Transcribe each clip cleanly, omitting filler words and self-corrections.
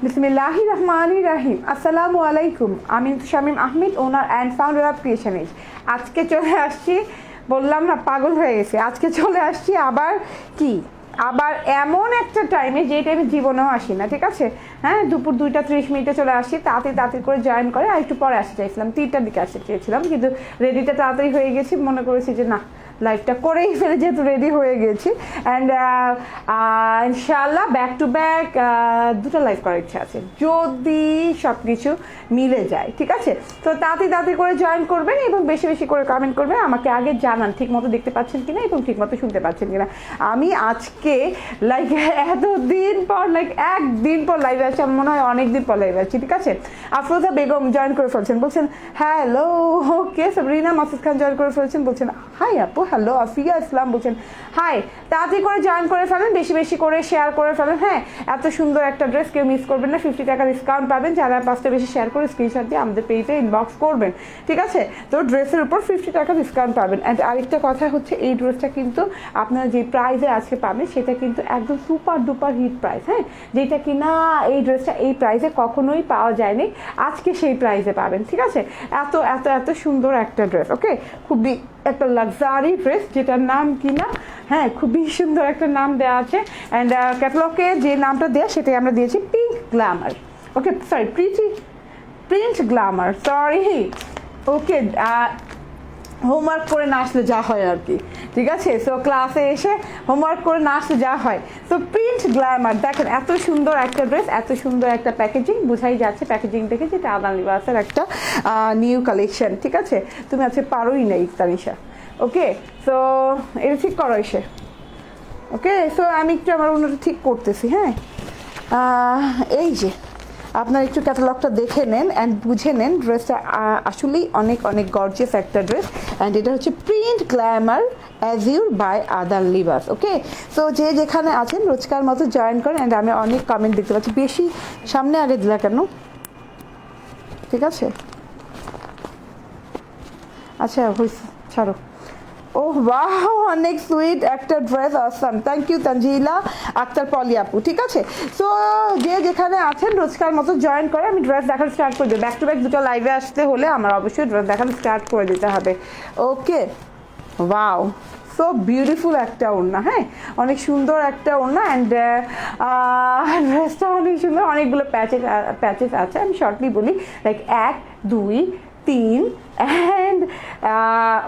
বিসমিল্লাহির রহমানির রহিম। আসসালামু আলাইকুম। আমি Shamim Ahmed, owner and founder of creation edge. আজকে চলে আসছি, বললাম না পাগল হয়ে গেছে, আজকে চলে আসছি আবার এমন একটা টাইমে যে টাইমে জীবনেও আসি না, ঠিক আছে? হ্যাঁ, দুপুর 2:30 চলে আসি, তাড়াতাড়ি করে জয়েন করে আর একটু পরে আসতে চাইছিলাম, 3টার দিকে আসতে চেয়েছিলাম, কিন্তু রেডিটা তাড়াতাড়ি হয়ে গেছি, মনে করেছি যে না লাইফটা করেই ফেলে, যেহেতু রেডি হয়ে গেছি। অ্যান্ড ইনশাআল্লাহ ব্যাক টু ব্যাক 2টা লাইভ করার ইচ্ছা আছে, যদি সব কিছু মিলে যায়, ঠিক আছে? তো তাড়াতাড়ি করে জয়েন করবেন এবং বেশি বেশি করে কমেন্ট করবেন, আমাকে আগে জানান ঠিক মতো দেখতে পাচ্ছেন কিনা এবং ঠিক মতো শুনতে পাচ্ছেন কিনা। আমি আজকে লাইক এতদিন পর, লাইক একদিন পর লাইভে আসছি, আমার মনে হয় অনেকদিন পর লাইভে আসছি, ঠিক আছে? আফরোজা বেগম জয়েন করে ফেলছেন, বলছেন হ্যালো, ওকে। সাবরিনা মাসুদ খান জয়েন করে ফেলছেন, বলছেন হাই আপু, হ্যালো। আফিয়া ইসলাম বলছেন হাই। তাড়াতাড়ি করে জয়েন করে ফেলেন, বেশি বেশি করে শেয়ার করে ফেলেন। হ্যাঁ, এত সুন্দর একটা ড্রেস কেউ মিস করবেন না, 50 টাকা ডিসকাউন্ট পাবেন যারা 5টা বেশি শেয়ার করে স্ক্রিনশট দিয়ে আমাদের পেজে ইনবক্স করবেন, ঠিক আছে? তো ড্রেসের উপর 50 টাকা ডিসকাউন্ট পাবেন। অ্যান্ড আরেকটা কথা হচ্ছে, এই ড্রেসটা কিন্তু আপনারা যে প্রাইসে আজকে পাবেন সেটা কিন্তু একদম সুপার ডুপার হিট প্রাইস, হ্যাঁ, যেটা কি না এই ড্রেসটা এই প্রাইসে কখনোই পাওয়া যায়নি, আজকে সেই প্রাইসে পাবেন, ঠিক আছে? এত এত এত সুন্দর একটা ড্রেস, ওকে, খুবই একটা লাক্সারি ড্রেস, যেটার নাম কি না, হ্যাঁ, খুবই সুন্দর একটা নাম দেওয়া আছে। অ্যান্ড ক্যাটালগে যে নামটা দেওয়া সেটাই আমরা দিয়েছি পিঙ্ক গ্ল্যামার, ওকে, সরি প্রিন্ট গ্ল্যামার, সরি, ওকে। হোমওয়ার্ক করে না আসলে যা হয় আর কি, ঠিক আছে? সো ক্লাসে এসে হোমওয়ার্ক করে না আসলে যা হয়। তো প্রিন্ট গ্ল্যামার, দেখেন এত সুন্দর একটা ড্রেস, এত সুন্দর একটা প্যাকেজিং, বোঝাই যাচ্ছে প্যাকেজিং দেখে যেটা আদান লিবাসের একটা নিউ কালেকশন, ঠিক আছে? তুমি আজকে পারোই নাই তানিশা, ওকে। সো এটা ঠিক করো এসে, ওকে। সো আমি একটু আমার অন্যটা ঠিক করতেছি, হ্যাঁ। এই যে আপনার একটু ক্যাটালগটা দেখে নেন অ্যান্ড বুঝে নেন, ড্রেসটা আসলেই অনেক অনেক গর্জিয়াস একটা ড্রেস। অ্যান্ড এটা হচ্ছে প্রিন্ট গ্ল্যামার অ্যাজিউর বাই আদান লিবাস, ওকে। সো যে যেখানে আছেন রোজকার মতো জয়েন করেন। অ্যান্ড আমি অনেক কমেন্ট দেখতে পাচ্ছি, বেশি সামনে আগে দিলা কেন, ঠিক আছে? আচ্ছা হয়েছে, ছাড়ো। ওহ বাহ, অনেক সুইট একটা dress, awesome, thank you Tanzila Akter Poli apu, ঠিক আছে? সো যে যেখানে আছেন রোজকার মতো জয়েন করে আমি ড্রেস দেখানো স্টার্ট করে দিই। ব্যাক টু ব্যাক 2টা লাইভে আসতে হলে আমার অবশ্যই ড্রেস দেখানো স্টার্ট করে দিতে হবে, ওকে। ওয়াও, সো বিউটিফুল একটা ওড়না, হ্যাঁ, অনেক সুন্দর একটা ওড়না। অ্যান্ড ড্রেসটা অনেক সুন্দর, অনেকগুলো প্যাচেস আছে, আমি শর্টলি বলি, লাইক 1 2 3 অ্যান্ড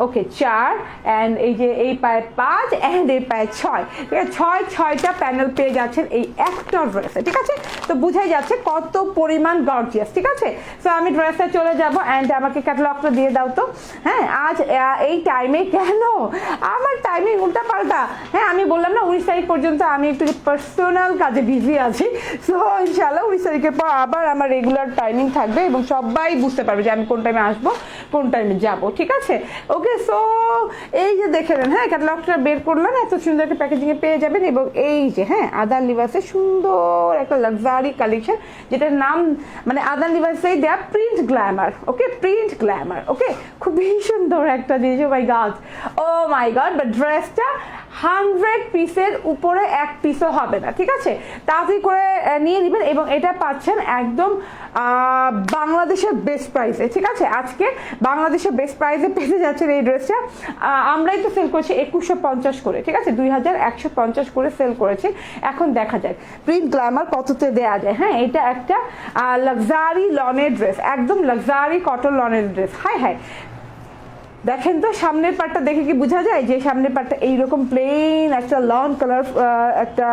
ওকে 4, অ্যান্ড এই যে এই পায়ে 5 অ্যান্ড এই পায়ে 6, ঠিক আছে? 6টা প্যানেল পেয়ে যাচ্ছেন এই একটা ড্রেসে, ঠিক আছে? তো বুঝাই যাচ্ছে কত পরিমাণ গর্জিয়াস, ঠিক আছে? সো আমি ড্রেসে চলে যাব, অ্যান্ড আমাকে ক্যাটালগটা দিয়ে দাও তো। হ্যাঁ, আজ এই টাইমে কেন আমার টাইমিং উল্টা পাল্টা, হ্যাঁ, আমি বললাম না 19 তারিখ পর্যন্ত আমি একটু পার্সোনাল কাজে বিজি আছি। সো ইনশাআল্লাহ 19 তারিখের পর আবার আমার রেগুলার টাইমিং থাকবে এবং সবাই বুঝতে পারবে যে আমি কোন টাইমে আসবো, কোন টাইমে যাবো, ঠিক আছে? ওকে। সো এই যে দেখে নেন, হ্যাঁ, ক্যাটালগটা বের করলাম, এত সুন্দর একটা প্যাকেজিংয়ে পেয়ে যাবেন। এবং এই যে হ্যাঁ, আদান লিবাসের সুন্দর একটা লাক্সারি কালেকশন, যেটার নাম মানে আদান লিবাসেই দেয়া প্রিন্ট গ্ল্যামার, ওকে, প্রিন্ট গ্ল্যামার, ওকে। খুবই সুন্দর একটা জিনিস, ও মাই গড, বাট ড্রেসটা 100 পিসের উপরে 1 পিসও হবে না, ঠিক আছে? তাড়াতাড়ি করে নিয়ে নেবেন এবং এটা পাচ্ছেন একদম বাংলাদেশের বেস্ট প্রাইসে, ঠিক আছে? আজকে বাংলাদেশের বেস্ট প্রাইসে পেতে যাচ্ছেন এই ড্রেসটা। আমরাই তো সেল করছি 2150 করে, ঠিক আছে? 2150 করে সেল করেছি। এখন দেখা যায় প্রিন্ট গ্ল্যামার কততে দেয়া যায়। হ্যাঁ, এটা একটা লাক্সারি লনের ড্রেস, একদম লাক্সারি কটন লনের ড্রেস। হাই হাই, দেখেন তো সামনের পার্টটা দেখে কি বোঝা যায় যে সামনের পার্টটা এইরকম প্লেন একটা লন কালার, একটা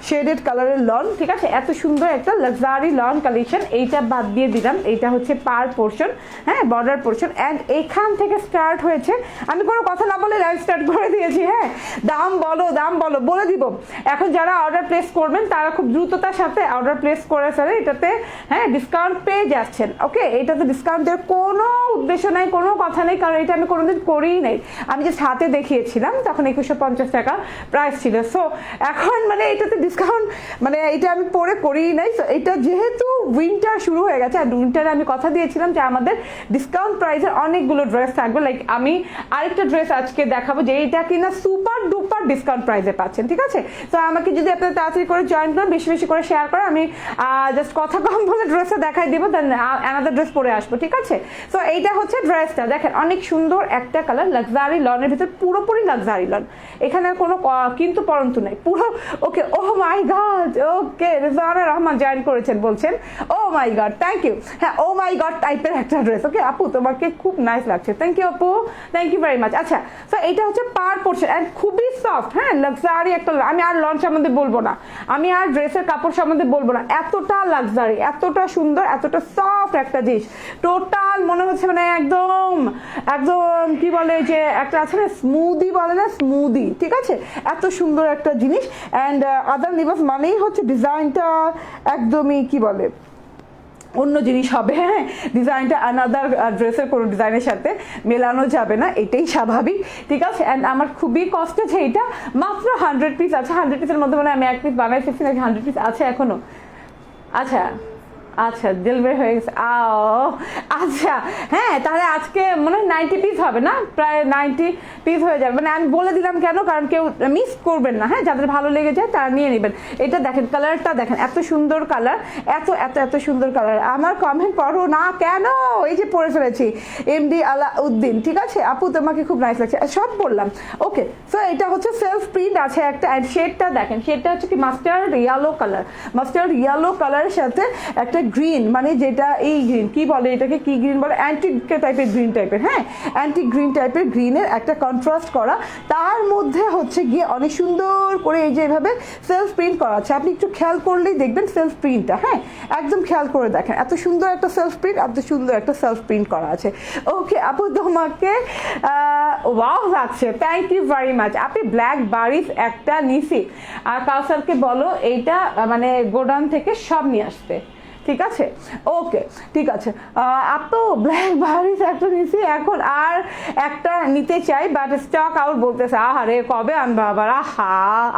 শেডেড কালারের লন, ঠিক আছে? এত সুন্দর একটা লাক্সারি লন কালেকশন। এইটা বাদ দিয়ে দিলাম, এইটা হচ্ছে পার পোর্শন, হ্যাঁ, বর্ডার পোর্শন। অ্যান্ড এখান থেকে স্টার্ট হয়েছে, আমি কোনো কথা না বলে লাইভ স্টার্ট করে দিয়েছি, হ্যাঁ। দাম বলো বলে দিব। এখন যারা অর্ডার প্লেস করবেন তারা খুব দ্রুততার সাথে অর্ডার প্লেস করে ফেলে, এটাতে হ্যাঁ ডিসকাউন্ট পেয়ে যাচ্ছেন, ওকে। এটাতে ডিসকাউন্ট দেওয়ার কোনো উদ্দেশ্য নাই, কোনো কথা নেই, কারণ এটা আমি কোনোদিন করেই নাই, আমি জাস্ট হাতে দেখিয়েছিলাম, তখন 2150 টাকা প্রাইস ছিল। সো এখন মানে এটাতে ডিসকাউন্ট, মানে এটা আমি পরে করিই নাই। সো এটা যেহেতু উইন্টার শুরু হয়ে গেছে, আর উইন্টারে আমি কথা দিয়েছিলাম যে আমাদের ডিসকাউন্ট প্রাইসের অনেকগুলো ড্রেস থাকবে। লাইক আমি আরেকটা ড্রেস আজকে দেখাবো যে এইটা কিনা সুপার ডুপার ডিসকাউন্ট প্রাইসে পাচ্ছেন, ঠিক আছে? তো আমাকে যদি আপনারা তাড়াতাড়ি করে জয়েন করেন, বেশি বেশি করে শেয়ার করেন, আমি জাস্ট কথা কম বলে ড্রেসটা দেখাই দিব, দেন অ্যানাদার ড্রেস পরে আসবো, ঠিক আছে? সো এইটা হচ্ছে ড্রেসটা, দেখেন অনেক সুন্দর একটা কালার, লাক্সারি লনের ভিতরে, পুরোপুরি লাক্সারি লন, এখানে কোনো কিন্তু পরন্তু নাই পুরো। ওকে, ও মাই গড, ওকে রেজানা রহমান জয়েন করেছেন, বলছেন ও মাই গড, থ্যাংক ইউ। হ্যাঁ, ও মাই গড টাইপের একটা ড্রেস। ওকে আপু, তোমাকে খুব নাইস লাগছে, থ্যাংক ইউ আপু, থ্যাংক ইউ ভেরি মাচ। আচ্ছা, সো এটা হচ্ছে পার পোর্শন অ্যান্ড খুবই সফট, হ্যাঁ লাক্সারি একটা। আমি আর লন সম্বন্ধে বলবো না, আমি আর ড্রেসের কাপড় সম্বন্ধে বলবো না, এতটা লাক্সারি, এতটা সুন্দর, এতটা সফট একটা জিনিস। টোটাল মনে হচ্ছে মানে একদম একদম কি বলে যে একটা আছে না স্মুদি, বলে না স্মুদি, ঠিক আছে? এত সুন্দর একটা জিনিস। অ্যান্ড আদার লিবাস মানেই হচ্ছে ডিজাইনটা একদমই কি বলে অন্য জিনিস হবে, হ্যাঁ ডিজাইনটা আনাদার ড্রেসের কোনো ডিজাইনের সাথে মেলানো যাবে না, এটাই স্বাভাবিক, ঠিক আছে? অ্যান্ড আমার খুবই কষ্ট যে এটা মাত্র 100 পিস আছে, 100 পিসের মধ্যে মানে আমি 1 পিস বানাই ফেলছি নাকি 100 পিস আছে এখনো? আচ্ছা আচ্ছা, ডেলিভারি হয়ে গেছে, আচ্ছা হ্যাঁ, তাহলে আজকে মনে হয় 90 পিস হবে না, প্রায় 90 পিস হয়ে যাবে। মানে আমি বলে দিলাম কেন, কারণ কেউ মিস করবেন না, হ্যাঁ যাদের ভালো লেগে যায় তারা নিয়ে নেবেন। এটা দেখেন, কালারটা দেখেন, এত সুন্দর কালার, এত এত এত সুন্দর কালার। আমার কমেন্ট পড়ো না কেন, এই যে পড়ে ফেলেছি, এমডি আলাউদ্দিন, ঠিক আছে আপু তোমাকে খুব নাইস লাগছে, সব বললাম। ওকে, সো এটা হচ্ছে সেলফ প্রিন্ট আছে একটা, অ্যান্ড শেডটা দেখেন, শেডটা হচ্ছে কি mustard yellow colour, mustard yellow কালারের সাথে একটা গ্রিন, মানে যেটা এই গ্রিন কি বলে এটাকে, কি গ্রিন বলে, অ্যান্টিক টাইপের গ্রিন টাইপের, হ্যাঁ অ্যান্টিক গ্রিন টাইপের, গ্রিনের একটা কন্ট্রাস্ট করা, তার মধ্যে হচ্ছে গিয়ে অনেক সুন্দর করে এই যে এভাবে সেলফ প্রিন্ট করা আছে। আপনি একটু খেয়াল করলেই দেখবেন সেলফ প্রিন্টটা, হ্যাঁ একদম খেয়াল করে দেখেন, এত সুন্দর একটা সেলফ প্রিন্ট, এত সুন্দর একটা সেলফ প্রিন্ট করা আছে। ওকে আপু, তোমাকে ওয়াও লাগছে, থ্যাংক ইউ ভেরি মাচ। আপনি ব্ল্যাক বারিস একটা নিছি, আর কাউসারকে বলো এইটা মানে গোডাউন থেকে সব নিয়ে আসতে, ঠিক আছে? ওকে ঠিক আছে আপু, ব্ল্যাক বারিস একটা নিছি, এখন আর একটা নিতে চাই, বাট স্টক আউট বলতেছে। আহারে কবে আনবো আবার, আহা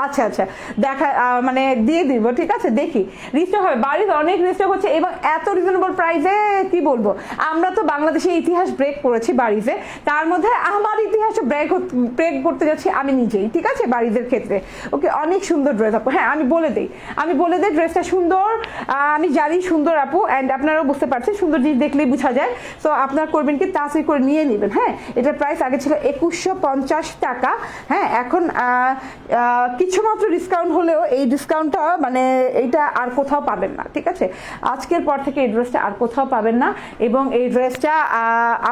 আচ্ছা আচ্ছা দেখা মানে দিয়ে দিব, ঠিক আছে দেখি রিস্টক হবে। বারিস অনেক রিস্টক হচ্ছে এবং এত রিজনেবল প্রাইসে, কি বলবো, আমরা তো বাংলাদেশের ইতিহাস ব্রেক করেছি বারিসে, তার মধ্যে আমার ইতিহাসও ব্রেক করতে যাচ্ছি আমি নিজেই, ঠিক আছে বারিসের ক্ষেত্রে। ওকে, অনেক সুন্দর ড্রেস আপু, হ্যাঁ আমি বলে দিই ড্রেসটা সুন্দর, আমি জানি সুন্দর আপু, অ্যান্ড আপনারাও বুঝতে পারছেন, সুন্দর জিনিস দেখলেই বোঝা যায়। সো আপনারা করবেন কি, তাড়াতাড়ি করে নিয়ে নেবেন, হ্যাঁ এটার প্রাইস আগে ছিল 2150 টাকা, হ্যাঁ এখন কিছু মাত্র ডিসকাউন্ট হলেও এই ডিসকাউন্টটা মানে এইটা আর কোথাও পাবেন না, ঠিক আছে? আজকের পর থেকে এই ড্রেসটা আর কোথাও পাবেন না, এবং এই ড্রেসটা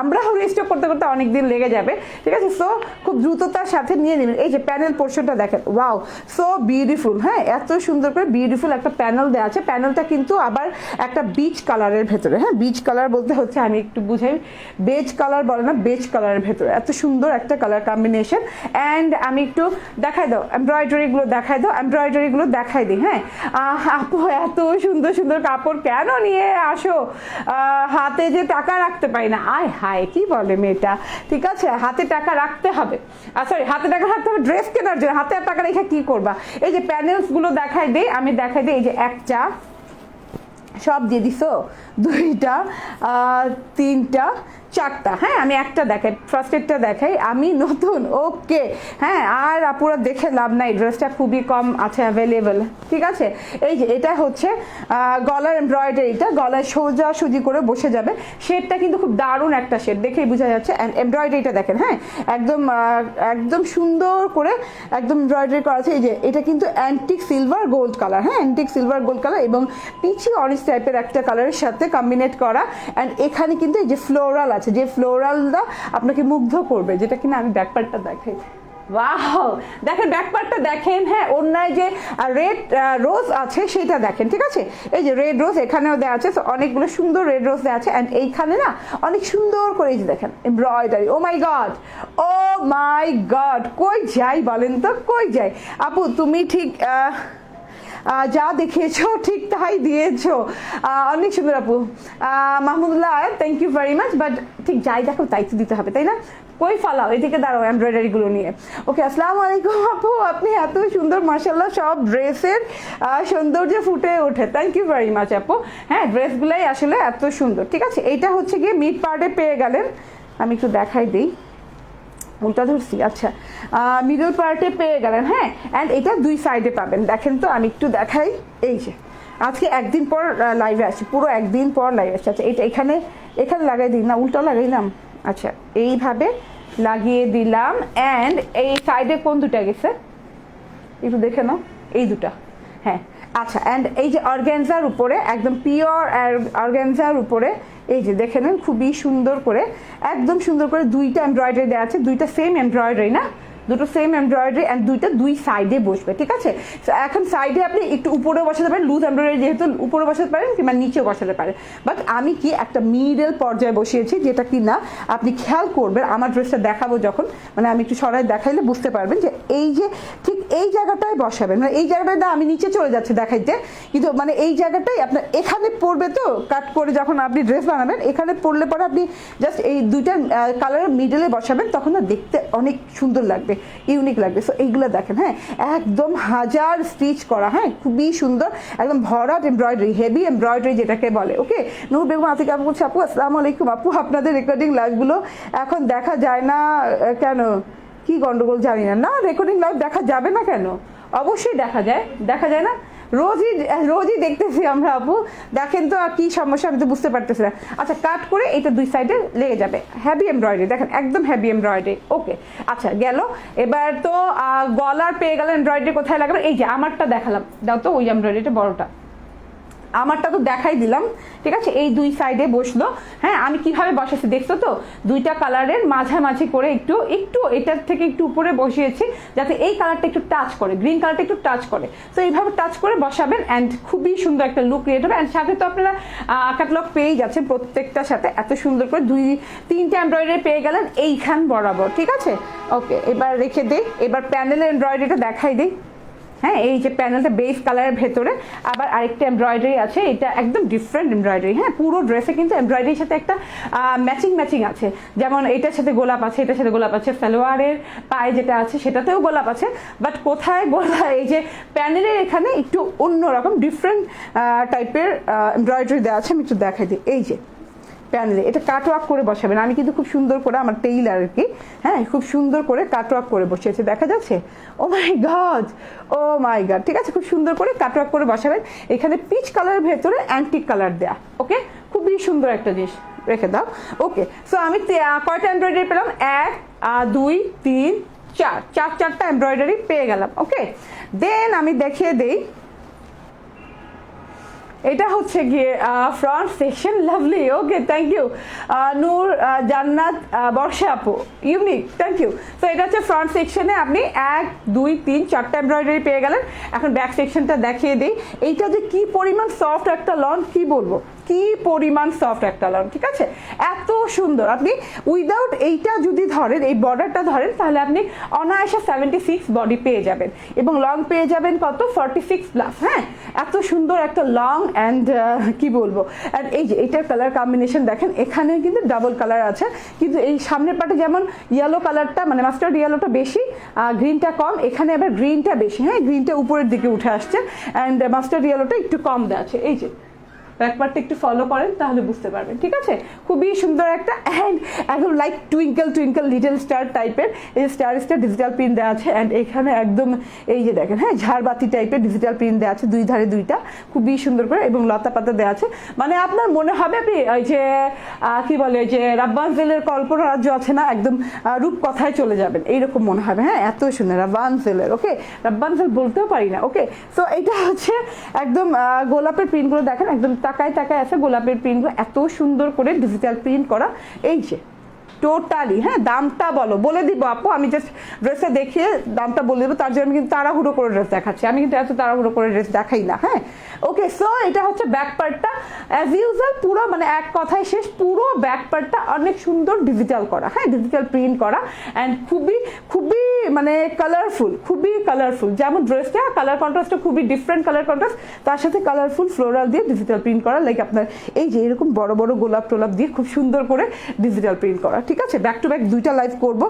আমরাও রেস্টক করতে করতে অনেক দিন লেগে যাবে, ঠিক আছে? সো খুব দ্রুততার সাথে নিয়ে নেবেন। এই যে প্যানেল পোর্শনটা দেখেন, ওয়াও সো বিউটিফুল, হ্যাঁ এত সুন্দর করে বিউটিফুল একটা প্যানেল দেওয়া আছে। প্যানেলটা কিন্তু আবার একটা বিচ কালারের ভেতরে, হ্যাঁ বিচ কালার বলতে হচ্ছে আমি একটু বুঝাই, বেজ কালার বলে না, বেজ কালারের ভেতরে এত সুন্দর একটা কালার কম্বিনেশন। অ্যান্ড আমি একটু দেখাই দাও এমব্রয়ডারিগুলো, দেখাই দিই, হ্যাঁ আপু এত সুন্দর সুন্দর কাপড় কেন নিয়ে আসো, হাতে যে টাকা রাখতে পারি না, আয় হায় কি বলে মেয়েটা, ঠিক আছে হাতে টাকা রাখতে হবে, সরি হাতে টাকা রাখতে হবে ড্রেস কেনার জন্য, হাতে আর টাকা রেখে কি করবা? এই যে প্যানেলসগুলো দেখাই দিই, এই যে একটা সব দিয়ে দিছো, দুইটা, তিনটা, চারটা, হ্যাঁ আমি একটা দেখাই, ফার্স্ট এডটা দেখাই, আমি নতুন, ওকে হ্যাঁ আর আপুরা দেখে লাভ নাই, ড্রেসটা খুবই কম আছে অ্যাভেলেবেল, ঠিক আছে? এই যে এটা হচ্ছে গলার এমব্রয়ডারিটা, গলায় সোজা সুজি করে বসে যাবে, শেডটা কিন্তু খুব দারুণ একটা শেড, দেখেই বোঝা যাচ্ছে। অ্যান্ড এমব্রয়ডারিটা দেখেন, হ্যাঁ একদম একদম সুন্দর করে একদম এমব্রয়ডারি করা আছে। এই যে এটা কিন্তু অ্যান্টিক সিলভার গোল্ড কালার, হ্যাঁ অ্যান্টিক সিলভার গোল্ড কালার, এবং পিচি অরেঞ্জ টাইপের একটা কালারের সাথে কম্বিনেট করা। অ্যান্ড এখানে কিন্তু এই যে ফ্লোরাল আছে, যে ফ্লোরালটা আপনাকে মুগ্ধ করবে, যেটা কিনা আমি ব্যাকপার্টটা দেখাই, ওয়াও দেখেন ব্যাকপার্টটা দেখেন, হ্যাঁ অন্যায় যে রেড রোজ আছে সেটা দেখেন, ঠিক আছে? এই যে রেড রোজ এখানেও দেওয়া আছে, অনেকগুলো সুন্দর রেড রোজ দেওয়া আছে। অ্যান্ড এইখানে না অনেক সুন্দর করে এই যে দেখেন এমব্রয়ডারি, ও মাই গড কই যাই বলেন তো, কই যাই আপু, তুমি ঠিক যা দেখিয়েছো ঠিক তাই দিয়েছো, অনেক সুন্দর আপু। Mahmudullah thank you very much, but ঠিক যাই দেখো তাই তো দিতে হবে, তাই না? কই ফালাও, এদিকে দাঁড়াও এমব্রয়ডারি গুলো নিয়ে। ওকে, আসসালামু আলাইকুম আপু, আপনি এত সুন্দর মাশাআল্লাহ, সব ড্রেসের সৌন্দর্য ফুটে ওঠে। থ্যাংক ইউ ভেরি মাচ আপু। হ্যাঁ, ড্রেসগুলাই আসলে এত সুন্দর। ঠিক আছে, এইটা হচ্ছে গিয়ে মিড পার্টে পেয়ে গেলেন, আমি একটু দেখাই দিই, উল্টা ধরছি, আচ্ছা মিডল পার্টে পেয়ে গেলেন। হ্যাঁ, অ্যান্ড এটা দুই সাইডে পাবেন। দেখেন তো আমি একটু দেখাই, এই যে আজকে একদিন পর লাইভে আসছি, পুরো একদিন পর লাইভে আসছে। আচ্ছা, এটা এখানে এখানে লাগাই দিই না, উল্টা লাগাইলাম, আচ্ছা এইভাবে লাগিয়ে দিলাম। অ্যান্ড এই সাইডে কোন দুটা গেছে একটু দেখে নাও, এই দুটা। হ্যাঁ, আচ্ছা, অ্যান্ড এই যে অর্গ্যানজার উপরে, একদম পিওর অর্গ্যানজার উপরে, এই যে দেখে নেন খুবই সুন্দর করে, একদম সুন্দর করে দুইটা এমব্রয়ডারি দেওয়া আছে, দুইটা সেম এমব্রয়ডারি না, দুটো সেম এমব্রয়ডারি অ্যান্ড দুইটা দুই সাইডে বসবে। ঠিক আছে, তো এখন সাইডে আপনি একটু উপরেও বসাতে পারেন, লুজ এমব্রয়ডারি যেহেতু উপরে বসাতে পারেন কিংবা নিচেও বসাতে পারেন। বাট আমি কি একটা মিডল পর্যায়ে বসিয়েছি, যেটা কি না আপনি খেয়াল করবেন, আমার ড্রেসটা দেখাবো যখন, মানে আমি একটু সরাই দেখাইলে বুঝতে পারবেন যে এই যে ঠিক এই জায়গাটায় বসাবেন, মানে এই জায়গাটায় না, আমি নিচে চলে যাচ্ছি দেখাইতে, কিন্তু মানে এই জায়গাটাই আপনার এখানে পড়বে, তো কাট করে যখন আপনি ড্রেস বানাবেন এখানে পড়লে পরে আপনি জাস্ট এই দুইটা কালারের মিডলে বসাবেন, তখন না দেখতে অনেক সুন্দর লাগবে, ইউনিক লাগবে। সো এইগুলো দেখেন, হ্যাঁ একদম হাজার স্টিচ করা, হ্যাঁ খুবই সুন্দর, একদম ভরাট এমব্রয়ডারি, হেভি এমব্রয়ডারি যেটাকে বলে। ওকে, নূর বেগম আতিকা আপু বলছে, আপু আসসালামু আলাইকুম আপু, আপনাদের রেকর্ডিং লাইভগুলো এখন দেখা যায় না কেন, কি গন্ডগোল জানি না। না, রেকর্ডিং লাইভ দেখা যাবে না কেন, অবশ্যই দেখা যায়, দেখা যায় না, রোজই রোজই দেখতেছি আমরা আপু, দেখেন তো আর কি সমস্যা, আমি তো বুঝতে পারতেছি না। আচ্ছা, কাট করে এটা দুই সাইডে লেগে যাবে, হ্যাভি এমব্রয়ডারি, দেখেন একদম হ্যাভি এমব্রয়ডারি। ওকে, আচ্ছা গেল, এবার তো গলার পেয়ে গেলেন এমব্রয়ডারি, কোথায় লাগাবেন, এই যে আমারটা দেখালাম, দাও তো ওই এমব্রয়ডারিটা বড়টা, আমারটা তো দেখাই দিলাম। ঠিক আছে, এই দুই সাইডে বসলো। হ্যাঁ, আমি কিভাবে বসাচ্ছি দেখছো তো, দুইটা কালারের মাঝামাঝি করে একটু একটু এটার থেকে একটু উপরে বসিয়েছি, যাতে এই কালারটা একটু টাচ করে, গ্রিন কালারটা একটু টাচ করে। তো এইভাবে টাচ করে বসাবেন, অ্যান্ড খুবই সুন্দর একটা লুক ক্রিয়েট হবে। অ্যান্ড সাথে তো আপনারা ক্যাটালগ পেয়েই যাচ্ছেন, প্রত্যেকটার সাথে এত সুন্দর করে দুই তিনটা এমব্রয়ডারি পেয়ে গেলেন এইখান বরাবর। ঠিক আছে, ওকে, এবার রেখে দিই, এবার প্যানেলের এমব্রয়ডারিটা দেখাই দিই। হ্যাঁ, এই যে প্যানেলটা বেস কালারের ভেতরে আবার আরেকটা এমব্রয়ডারি আছে, এটা একদম ডিফারেন্ট এমব্রয়ডারি। হ্যাঁ, পুরো ড্রেসে কিন্তু এমব্রয়ডারির সাথে একটা ম্যাচিং আছে, যেমন এটার সাথে গোলাপ আছে, এটার সাথে গোলাপ আছে, সালোয়ারের পায়ে যেটা আছে সেটাতেও গোলাপ আছে, বাট কোথায় গোলাপ, এই যে প্যানেলের এখানে একটু অন্যরকম ডিফারেন্ট টাইপের এমব্রয়ডারি দেওয়া আছে। আমি একটু দেখাই দিই, এই যে প্যানেলে এটা কাটওয়ার্ক করে বসাবেন, আমি কিন্তু খুব সুন্দর করে, আমার টেইলার আর কি, হ্যাঁ খুব সুন্দর করে কাটওয়ার্ক করে বসিয়েছে, দেখা যাচ্ছে, ও মাই গড, ও মাই গড। ঠিক আছে, খুব সুন্দর করে কাটওয়ার্ক করে বসাবেন, এখানে পিচ কালারের ভেতরে অ্যান্টিক কালার দেয়া। ওকে, খুবই সুন্দর একটা জিনিস, রেখে দাও। ওকে, সো আমি কয়টা এমব্রয়ডারি পেলাম, 1 2 3 4, চারটা এমব্রয়ডারি পেয়ে গেলাম। ওকে, দেন আমি দেখিয়ে দিই, এটা হচ্ছে গিয়ে front section, lovely. Okay, thank you Noor Jannat Borsha আপু, ইউনিক, থ্যাংক ইউ। তো এটা হচ্ছে ফ্রন্ট সেকশনে আপনি 1 2 3 4টা এমব্রয়ডারি পেয়ে গেলেন। এখন ব্যাক সেকশনটা দেখিয়ে দিই, এইটা যে কি পরিমাণ সফট একটা লন, কি বলবো, কি পরিমাণ সফট একটা লন। ঠিক আছে, এত সুন্দর, আপনি উইদাউট এইটা যদি ধরেন, এই বর্ডারটা ধরেন, তাহলে আপনি অনায়াসে 76 বডি পেয়ে যাবেন, এবং লং পেয়ে যাবেন কত, 46 প্লাস। হ্যাঁ, এত সুন্দর একটা লং অ্যান্ড কি বলবো, অ্যান্ড এই যে এটার কালার কম্বিনেশন দেখেন, এখানে কিন্তু ডাবল কালার আছে, কিন্তু এই সামনের পাটে যেমন ইয়েলো কালারটা, মানে মাস্টার্ড ইয়েলোটা বেশি, গ্রিনটা কম, এখানে আবার গ্রিনটা বেশি। হ্যাঁ, গ্রিনটা উপরের দিকে উঠে আসছে অ্যান্ড মাস্টার্ড ইয়েলোটা একটু কম দেওয়া আছে। এই যে ব্যাকপার্টটা একটু ফলো করেন তাহলে বুঝতে পারবেন। ঠিক আছে, খুবই সুন্দর একটা, অ্যান্ড একদম like twinkle twinkle little star টাইপের, এই স্টার ডিজিটাল প্রিন্ট দেওয়া আছে, অ্যান্ড এখানে একদম এই যে দেখেন, হ্যাঁ ঝাড়বাতি টাইপের ডিজিটাল প্রিন্ট দেওয়া আছে, দুই ধারে দুইটা, খুবই সুন্দর করে, এবং লতা পাতা দেওয়া আছে। মানে আপনার মনে হবে আপনি ওই যে কি বলে, যে রাব্বানজেলের কল্পনা রাজ্য আছে না, একদম রূপকথায় চলে যাবেন, এইরকম মনে হবে। হ্যাঁ, এত সুন্দর রাব্বানজেলের, ওকে, রাব্বানজেল বলতেও পারি না। ওকে, সো এটা হচ্ছে একদম গোলাপের প্রিন্টগুলো দেখেন, একদম তাকায় তাকায় আছে, গোলাপের প্রিন্টগুলো এত সুন্দর করে ডিজিটাল প্রিন্ট করা। এই যে টোটালি, হ্যাঁ দামটা বলে দিব আপু, আমি জাস্ট ড্রেসটা দেখিয়ে দামটা বলে দেবো, তার জন্য আমি কিন্তু তাড়াহুড়ো করে ড্রেস দেখাচ্ছি, আমি কিন্তু এত তাড়াহুড়ো করে ড্রেস দেখাই না। হ্যাঁ, ওকে, সো এটা হচ্ছে ব্যাক পার্টটা, অ্যাজ ইউজুয়াল পুরো, মানে এক কথায় শেষ, পুরো ব্যাক পার্টটা অনেক সুন্দর ডিজিটাল করা, হ্যাঁ ডিজিটাল প্রিন্ট করা, অ্যান্ড খুবই খুবই মানে কালারফুল, খুবই কালারফুল, যেমন ড্রেসটা কালার কন্ট্রাস্টটা খুবই ডিফারেন্ট কালার কন্ট্রাস্ট, তার সাথে কালারফুল ফ্লোরাল দিয়ে ডিজিটাল প্রিন্ট করা, লাইক আপনার এই যে এরকম বড় বড় গোলাপ টোলাপ দিয়ে খুব সুন্দর করে ডিজিটাল প্রিন্ট করা। ঠিক আছে, ব্যাক টু ব্যাক 2টা লাইভ করব,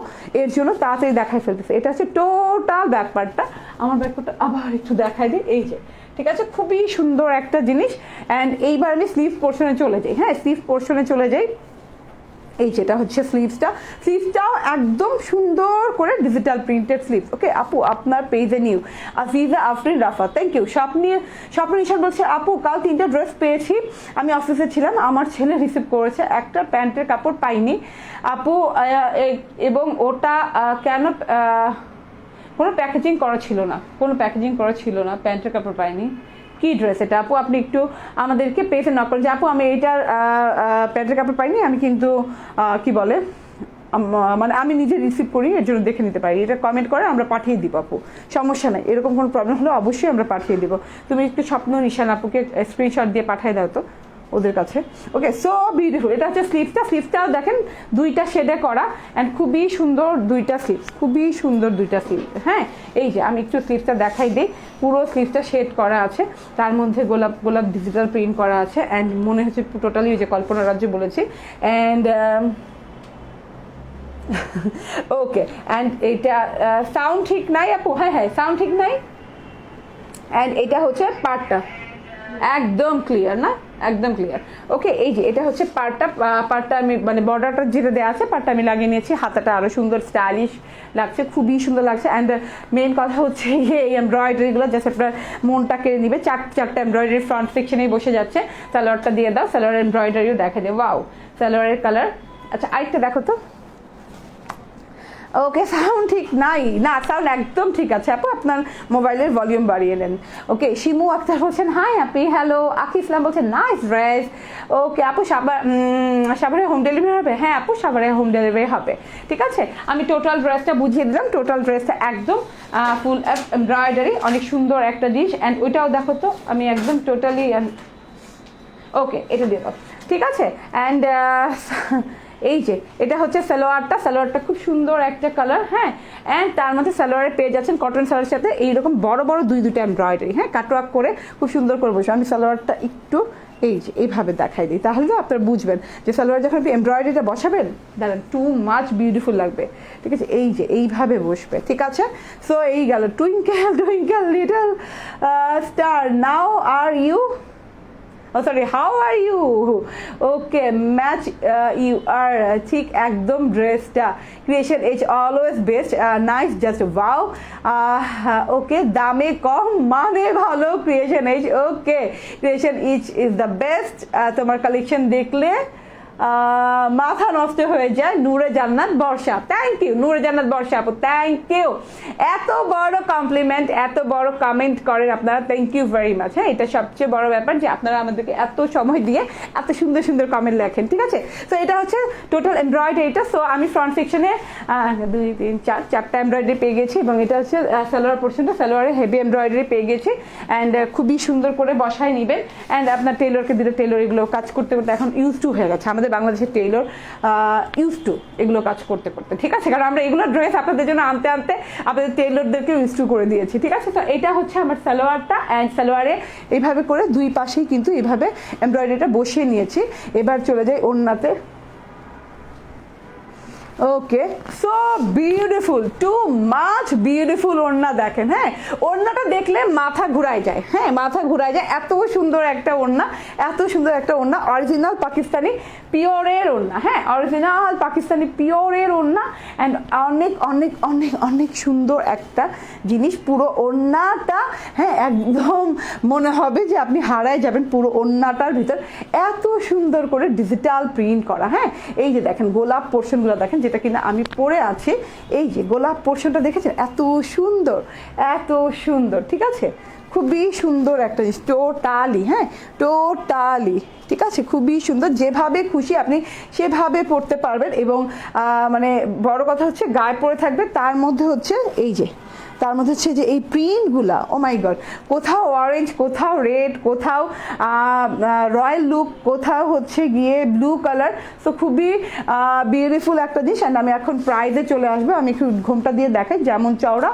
এর জন্য তাড়াতাড়ি দেখাই ফেলতেছে। এটা হচ্ছে টোটাল ব্যাক পার্টটা। আমার ব্যাক পার্টটা আবার একটু দেখাই দিই, এই যে, ঠিক আছে, খুবই সুন্দর একটা জিনিস। অ্যান্ড এইবার আমি স্লিভ পোর্শনে চলে যাই। হ্যাঁ, স্লিভ পোর্শনে চলে যাই। এই যেটা হচ্ছে স্লিভসটাও একদম সুন্দর করে ডিজিটাল প্রিন্টেড স্লিভস। ওকে আপু, আপনার পেজে new Aziza Afrin Rafa, thank you. Swapno Nishan বলছে, আপু কাল 3টা ড্রেস পেয়েছি, আমি অফিসে ছিলাম, আমার ছেলে রিসিভ করেছে, একটা প্যান্টের কাপড় পাইনি আপু, এবং ওটা কেন কোনো প্যাকেজিং করা ছিল না, প্যান্টের কাপড় পাইনি। কি ড্রেস এটা আপু? আপনি একটু আমাদেরকে পেজে নক করেন যে আপু আমি এইটার প্যান্টের কাপড় পাইনি, আমি কিন্তু কি বলে মানে আমি নিজে রিসিভ করি, এর জন্য দেখে নিতে পারি, এটা কমেন্ট করে আমরা পাঠিয়ে দিব আপু, সমস্যা নেই। এরকম কোনো প্রবলেম হলে অবশ্যই আমরা পাঠিয়ে দিব। তুমি একটু স্বপ্ন নিশান আপুকে স্ক্রিনশট দিয়ে পাঠিয়ে দাও তো ওদের কাছে। ওকে, সো বিউটিফুল। এটা হচ্ছে স্লিভসটাও দেখেন 2টা শেডে করা, অ্যান্ড খুবই সুন্দর 2টা স্লিভস, হ্যাঁ। এই যে আমি একটু স্লিভসটা দেখাই দিই, পুরো স্লিভসটা শেড করা আছে, তার মধ্যে গোলাপ ডিজিটাল প্রিন্ট করা আছে, অ্যান্ড মনে হচ্ছে টোটালি ওই যে কল্পনা রাজ্য বলেছি। অ্যান্ড ওকে, অ্যান্ড এটা সাউন্ড ঠিক নাই আপু? হ্যাঁ, সাউন্ড ঠিক নাই। অ্যান্ড এটা হচ্ছে পার্টটা, একদম ক্লিয়ার না, একদম ক্লিয়ার। ওকে, এই যে এটা হচ্ছে পার্টটা আমি মানে বর্ডারটা যেটা দেওয়া আছে পার্টটা আমি লাগিয়ে নিয়েছি, হাতাটা আরো সুন্দর স্টাইলিশ লাগছে, খুবই সুন্দর লাগছে। অ্যান্ড মেন কথা হচ্ছে এই এমব্রয়ডারিগুলো জাস্ট আপনার মনটা কেড়ে নিবে। চারটা এমব্রয়ডারি ফ্রন্ট সেকশনেই বসে যাচ্ছে। সালোয়ারটা দিয়ে দাও, সালোয়ার এমব্রয়ডারিও দেখা যায়, ওয়াও, সালোয়ারের কালার। আচ্ছা, আরেকটা দেখো তো। ওকে, সাউন্ড ঠিক নাই, না সাউন্ড একদম ঠিক আছে আপু, আপনার মোবাইলের ভলিউম বাড়িয়ে নেন। ওকে, শিমু আক্তার বলছেন হাই আপি, হ্যালো। আকি ইসলাম বলছেন নাইস ড্রেস। ওকে আপু, সাভারে হোম ডেলিভারি হবে? হ্যাঁ আপু, সাভারে হোম ডেলিভারি হবে। ঠিক আছে, আমি টোটাল ড্রেসটা বুঝিয়ে দিলাম। টোটাল ড্রেসটা একদম ফুল এমব্রয়ডারি, অনেক সুন্দর একটা জিনিস। অ্যান্ড ওইটাও দেখো তো, আমি একদম টোটালি, ওকে এটা দিয়ে দাও, ঠিক আছে। অ্যান্ড এই যে এটা হচ্ছে সালোয়ারটা খুব সুন্দর একটা কালার, হ্যাঁ। অ্যান্ড তার মধ্যে সালোয়ারের পেয়ে যাচ্ছেন কটন সালোয়ারের সাথে এইরকম বড় বড় 2টা এমব্রয়ডারি, হ্যাঁ, কাটওয়ার্ক করে খুব সুন্দর করে বসে। আমি সালোয়ারটা একটু এই যে এইভাবে দেখাই দিই, তাহলে তো আপনারা বুঝবেন যে সালোয়ার যখন আপনি এমব্রয়ডারিটা বসাবেন, দাঁড়ান, টু মাচ বিউটিফুল লাগবে। ঠিক আছে, এই যে এইভাবে বসবে, ঠিক আছে। সো এই গেল twinkle little star, now are you, oh sorry, how are you? Okay, match you are ঠিক একদম ড্রেসটা creation edge always best, nice, just wow. Okay, দামে কম মানে ভালো creation edge. Okay, creation is the best. তোমার কালেকশন দেখলে মাথা নষ্ট হয়ে যায়। নূরে জান্নাত বর্ষা, থ্যাংক ইউ নূরে জান্নাত বর্ষা আপু, থ্যাংক ইউ। এত বড় কমপ্লিমেন্ট, এত বড় কমেন্ট করেন আপনারা, থ্যাংক ইউ ভেরি মাচ। হ্যাঁ, এটা সবচেয়ে বড় ব্যাপার যে আপনারা আমাদেরকে এত সময় দিয়ে এত সুন্দর সুন্দর কমেন্ট লেখেন, ঠিক আছে। তো এটা হচ্ছে টোটাল এমব্রয়ডারিটা। সো আমি ফ্রন্ট সেকশনে 2 3 4 4টা এমব্রয়ডারি পেয়ে গেছি, এবং এটা হচ্ছে সালোয়ার পোর্শনটা, সালোয়ারে হেভি এমব্রয়ডারি পেয়ে গেছি। অ্যান্ড খুবই সুন্দর করে বসায় নেবেন। অ্যান্ড আপনার টেলরকে দিলে টেলর এগুলো কাজ করতে করতে এখন ইউজ টু হয়ে গেছে, আমাদের বাংলাদেশের টেইলর ইউজ টু এগুলো কাজ করতে করতে, ঠিক আছে। কারণ আমরা এগুলো ড্রেস আপনাদের জন্য আনতে আপনাদের টেইলরদেরকে ইউজ টু করে দিয়েছি, ঠিক আছে। তো এটা হচ্ছে আমার সালোয়ারটা, অ্যান্ড সালোয়ারে এইভাবে করে 2 পাশেই কিন্তু এইভাবে এমব্রয়ডারিটা বসিয়ে নিয়েছি। এবার চলে যাই ওড়নাতে। Okay, so beautiful, too much beautiful ওড়না দেখেন। হ্যাঁ, ওড়নাটা দেখলে মাথা ঘুরায় যায়, হ্যাঁ মাথা ঘুরায় যায়, এত সুন্দর একটা ওড়না, এত সুন্দর একটা ওড়না, অরিজিনাল পাকিস্তানি পিওরের ওড়না, হ্যাঁ অরিজিনাল পাকিস্তানি পিওরের ওড়না। অ্যান্ড অনেক অনেক অনেক অনেক সুন্দর একটা জিনিস, পুরো ওড়নাটা, হ্যাঁ একদম মনে হবে যে আপনি হারায় যাবেন পুরো ওড়নাটার ভিতর, এত সুন্দর করে ডিজিটাল প্রিন্ট করা। হ্যাঁ, এই যে দেখেন গোলাপ পোর্শনগুলো দেখেন, যেটা কিনা আমি পরে আছি, এই যে গোলাপ পোর্শনটা দেখেছেন, এত সুন্দর, এত সুন্দর, ঠিক আছে। খুবই সুন্দর একটা জিনিস, টোটালি, হ্যাঁ টোটালি, ঠিক আছে, খুবই সুন্দর, যেভাবে খুশি আপনি সেভাবে পরতে পারবেন। এবং মানে বড় কথা হচ্ছে গায়ে পরে থাকবে, তার মধ্যে হচ্ছে এই যে, তার মধ্যে হচ্ছে যে এই প্রিন্টগুলা, ও মাই গড, কোথাও অরেঞ্জ, কোথাও রেড, কোথাও রয়্যাল লুক, কোথাও হচ্ছে গিয়ে ব্লু কালার। সো খুবই বিউটিফুল একটা জিনিস। অ্যান্ড আমি এখন প্রাইজে চলে আসবো, আমি একটু ঘোমটা দিয়ে দেখাই, যেমন চওড়া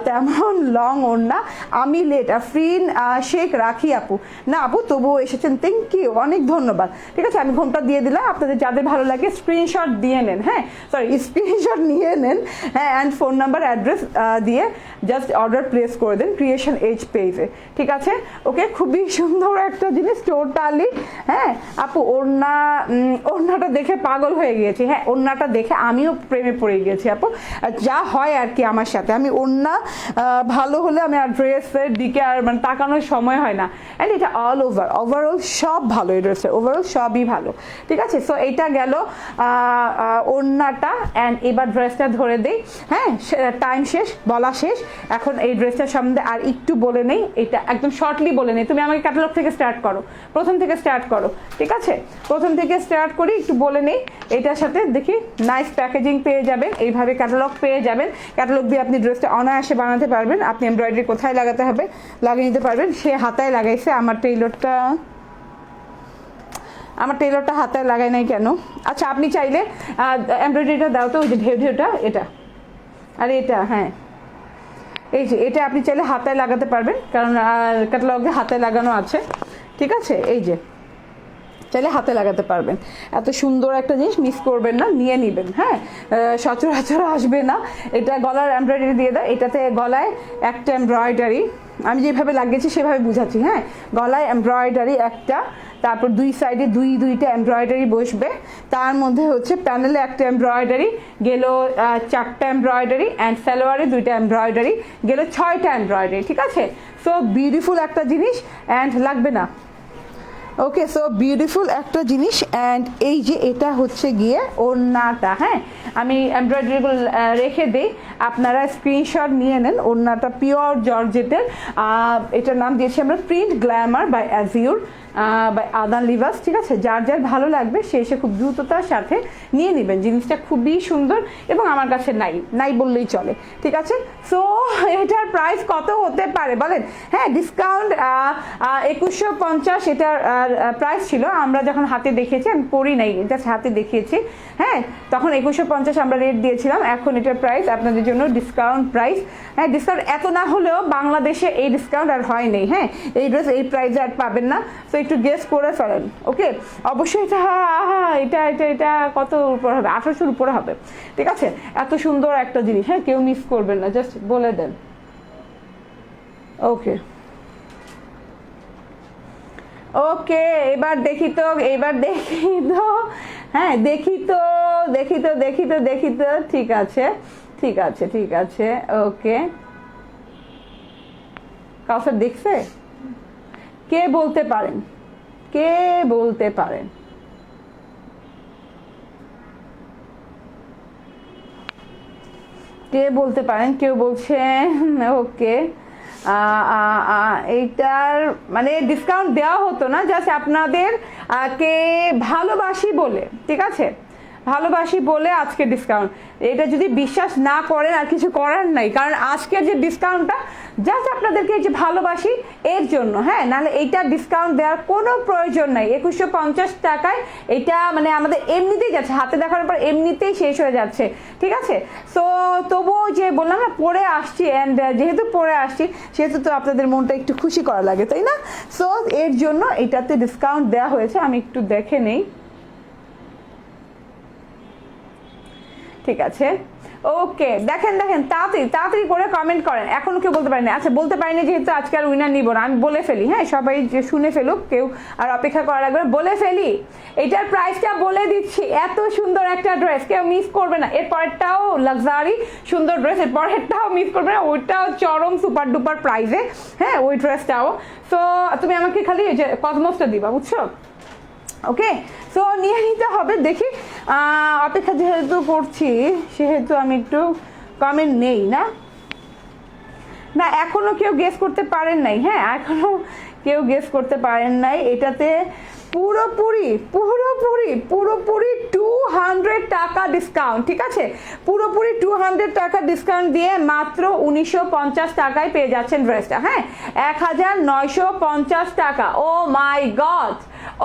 তেমন লং ওড়না। আমি লেট আফরিন শেখ রাখি আপু, না আপু তবুও এসেছেন, থ্যাংক ইউ, অনেক ধন্যবাদ। ঠিক আছে, আমি ঘোমটা দিয়ে দিলাম, আপনাদের যাদের ভালো লাগে স্ক্রিনশট দিয়ে নেন, হ্যাঁ সরি স্ক্রিনশট নিয়ে নেন, হ্যাঁ অ্যান্ড ফোন নাম্বার অ্যাড্রেস দিয়ে জাস্ট অর্ডার প্লেস করে দেন ক্রিয়েশন এজ পেজে। ঠিক আছে, ওকে, খুবই সুন্দর একটা জিনিস টোটালি। হ্যাঁ আপু ওড়নাটা দেখে পাগল হয়ে গিয়েছি, হ্যাঁ ওড়নাটা দেখে আমিও প্রেমে পড়ে গিয়েছি আপু, যা হয় আর কি আমার সাথে। আমি ওড়না ভালো হলে আমি আর ড্রেসের দিকে আর মানে তাকানোর সময় হয় না। অ্যান্ড এটা ওভারঅল সব ভালো, এই ড্রেসের ওভারঅল সবই ভালো। ঠিক আছে, সো এটা গেল ওড়নাটা। অ্যান্ড এবার ড্রেসটা ধরে দেই, হ্যাঁ টাইম শেষ, বলা শেষ। এখন এই ড্রেসটার সম্বন্ধে আর একটু বলে নেই, এটা একদম শর্টলি বলে নেই। তুমি আমাকে ক্যাটালগ থেকে স্টার্ট করো, প্রথম থেকে স্টার্ট করো। ঠিক আছে, প্রথম থেকে স্টার্ট করি, একটু বলে নেই। এটার সাথে দেখি নাইস প্যাকেজিং পেয়ে যাবেন, এইভাবে ক্যাটালগ পেয়ে যাবেন। ক্যাটালগ দিয়ে আপনি ড্রেসটা অনায়াসে বানাতে পারবেন। আপনি এমব্রয়ডারি কোথায় লাগাতে হবে লাগিয়ে নিতে পারবেন। সে হাতায় লাগাইছে, আমার টেইলরটা হাতায় লাগাই নাই কেন? আচ্ছা আপনি চাইলে এমব্রয়ডারিটা দাও তো, ওই যে ঢেউটা এটা আর এটা, হ্যাঁ এই যে এটা আপনি চাইলে হাতায় লাগাতে পারবেন, কারণ ক্যাটালগে হাতায় লাগানো আছে। ঠিক আছে, এই যে চাইলে হাতে লাগাতে পারবেন। এত সুন্দর একটা জিনিস মিস করবেন না, নিয়ে নেবেন। হ্যাঁ সচরাচর আসবে না। এটা গলার এমব্রয়ডারি দিয়ে দাও, এটাতে গলায় একটা এমব্রয়ডারি, আমি যেভাবে লাগিয়েছি সেভাবে বুঝাচ্ছি। হ্যাঁ গলায় এমব্রয়ডারি একটা, তারপর দুই সাইডে দুইটা এমব্রয়ডারি বসবে, তার মধ্যে হচ্ছে প্যানেলে একটা এমব্রয়ডারি গেল, 4টা এমব্রয়ডারি, অ্যান্ড সালোয়ারে 2টা এমব্রয়ডারি গেল, 6টা এমব্রয়ডারি। ঠিক আছে, সো বিউটিফুল একটা জিনিস, অ্যান্ড লাগবে না। ওকে, সো বিউটিফুল একটা জিনিস। অ্যান্ড এই যে এটা হচ্ছে গিয়ে ওড়নাটা, হ্যাঁ আমি এমব্রয়ডারিগুলো রেখে দিই, আপনারা স্ক্রিনশট নিয়ে নেন। ওড়নাটা পিওর জর্জেটের, এটার নাম দিয়েছি আমরা প্রিন্ট গ্ল্যামার বাই অ্যাজিউর বাই আদান লিভাস। ঠিক আছে, যার যার ভালো লাগবে সে এসে খুব দ্রুততার সাথে নিয়ে নেবেন। জিনিসটা খুবই সুন্দর এবং আমার কাছে নাই বললেই চলে। ঠিক আছে, সো এটার প্রাইস কত হতে পারে বলেন? হ্যাঁ ডিসকাউন্ট 2150 এটার প্রাইস ছিল। আমরা যখন হাতে দেখিয়েছি, আমি পরি নাই, জাস্ট হাতে দেখিয়েছি, হ্যাঁ তখন 2150 আমরা রেট দিয়েছিলাম। এখন এটার প্রাইস আপনাদের জন্য ডিসকাউন্ট প্রাইস। হ্যাঁ ডিসকাউন্ট এত না হলেও বাংলাদেশে এই ডিসকাউন্ট আর হয় নেই। হ্যাঁ এই ড্রেস এই প্রাইসে আর পাবেন না, তো একটু গেস করে ফেলেন। ওকে, অবশ্যই এটা কত উপরে হবে? 1800-র উপরে হবে। ঠিক আছে, এত সুন্দর একটা জিনিস, হ্যাঁ কেউ মিস করবেন না, জাস্ট বলে দেন। ওকে ওকে, এবার দেখি তো হ্যাঁ দেখি তো ঠিক আছে। ওকে, কাউসার দেখছে? কে বলতে পারেন? কেউ বলছেন? ওকে, এইটার মানে ডিসকাউন্ট দেওয়া হতো না, জাস্ট আপনাদের কে ভালোবাসি বলে। ঠিক আছে, ভালোবাসি বলে আজকে ডিসকাউন্ট। এটা যদি বিশ্বাস না করেন আর কিছু করার নাই, কারণ আজকের যে ডিসকাউন্টটা জাস্ট আপনাদেরকে এই যে ভালোবাসি এর জন্য। হ্যাঁ নাহলে এইটা ডিসকাউন্ট দেওয়ার কোনো প্রয়োজন নাই। 2150 টাকায় এটা মানে আমাদের এমনিতেই যাচ্ছে, হাতে দেখানোর পর এমনিতেই শেষ হয়ে যাচ্ছে। ঠিক আছে, সো তবুও যে বললাম না পরে আসছি, অ্যান্ড যেহেতু পরে আসছি সেহেতু তো আপনাদের মনটা একটু খুশি করা লাগে, তাই না? সো এর জন্য এটাতে ডিসকাউন্ট দেওয়া হয়েছে। আমি একটু দেখে নেই। ঠিক আছে, ওকে দেখেন তাড়াতাড়ি করে কমেন্ট করেন। এখনো কেউ বলতে পারেনি? আচ্ছা বলতে পারিনি যেহেতু আজকে আর উইনার নিব না, আমি বলে ফেলি। হ্যাঁ সবাই যে শুনে ফেলুক, কেউ আর অপেক্ষা করা লাগবে না, বলে ফেলি। এটার প্রাইসটা বলে দিচ্ছি, এত সুন্দর একটা ড্রেস কেউ মিস করবে না। এর পরেরটাও লাক্সারি সুন্দর ড্রেস, এর পরেরটাও মিস করবে না, ওইটাও চরম সুপার ডুপার প্রাইসে। হ্যাঁ ওই ড্রেসটাও। সো তুমি আমাকে খালি ওই যে কসমসটা দিবা, বুঝছো? ওকে, সো নিয়ে নিতে হবে। দেখি অপেক্ষা যেহেতু করছি সেহেতু আমি একটু কমেন্ট নেই না এখনো কেউ গেস করতে পারেন নাই। হ্যাঁ এখনো কেউ গেস করতে পারেন নাই। এটাতে পুরোপুরি 200 টাকা ডিসকাউন্ট। ঠিক আছে, পুরোপুরি 200 টাকা ডিসকাউন্ট দিয়ে মাত্র 1950 টাকায় পেয়ে যাচ্ছেন ড্রেসটা। হ্যাঁ 1950 টাকা। ও মাই গড,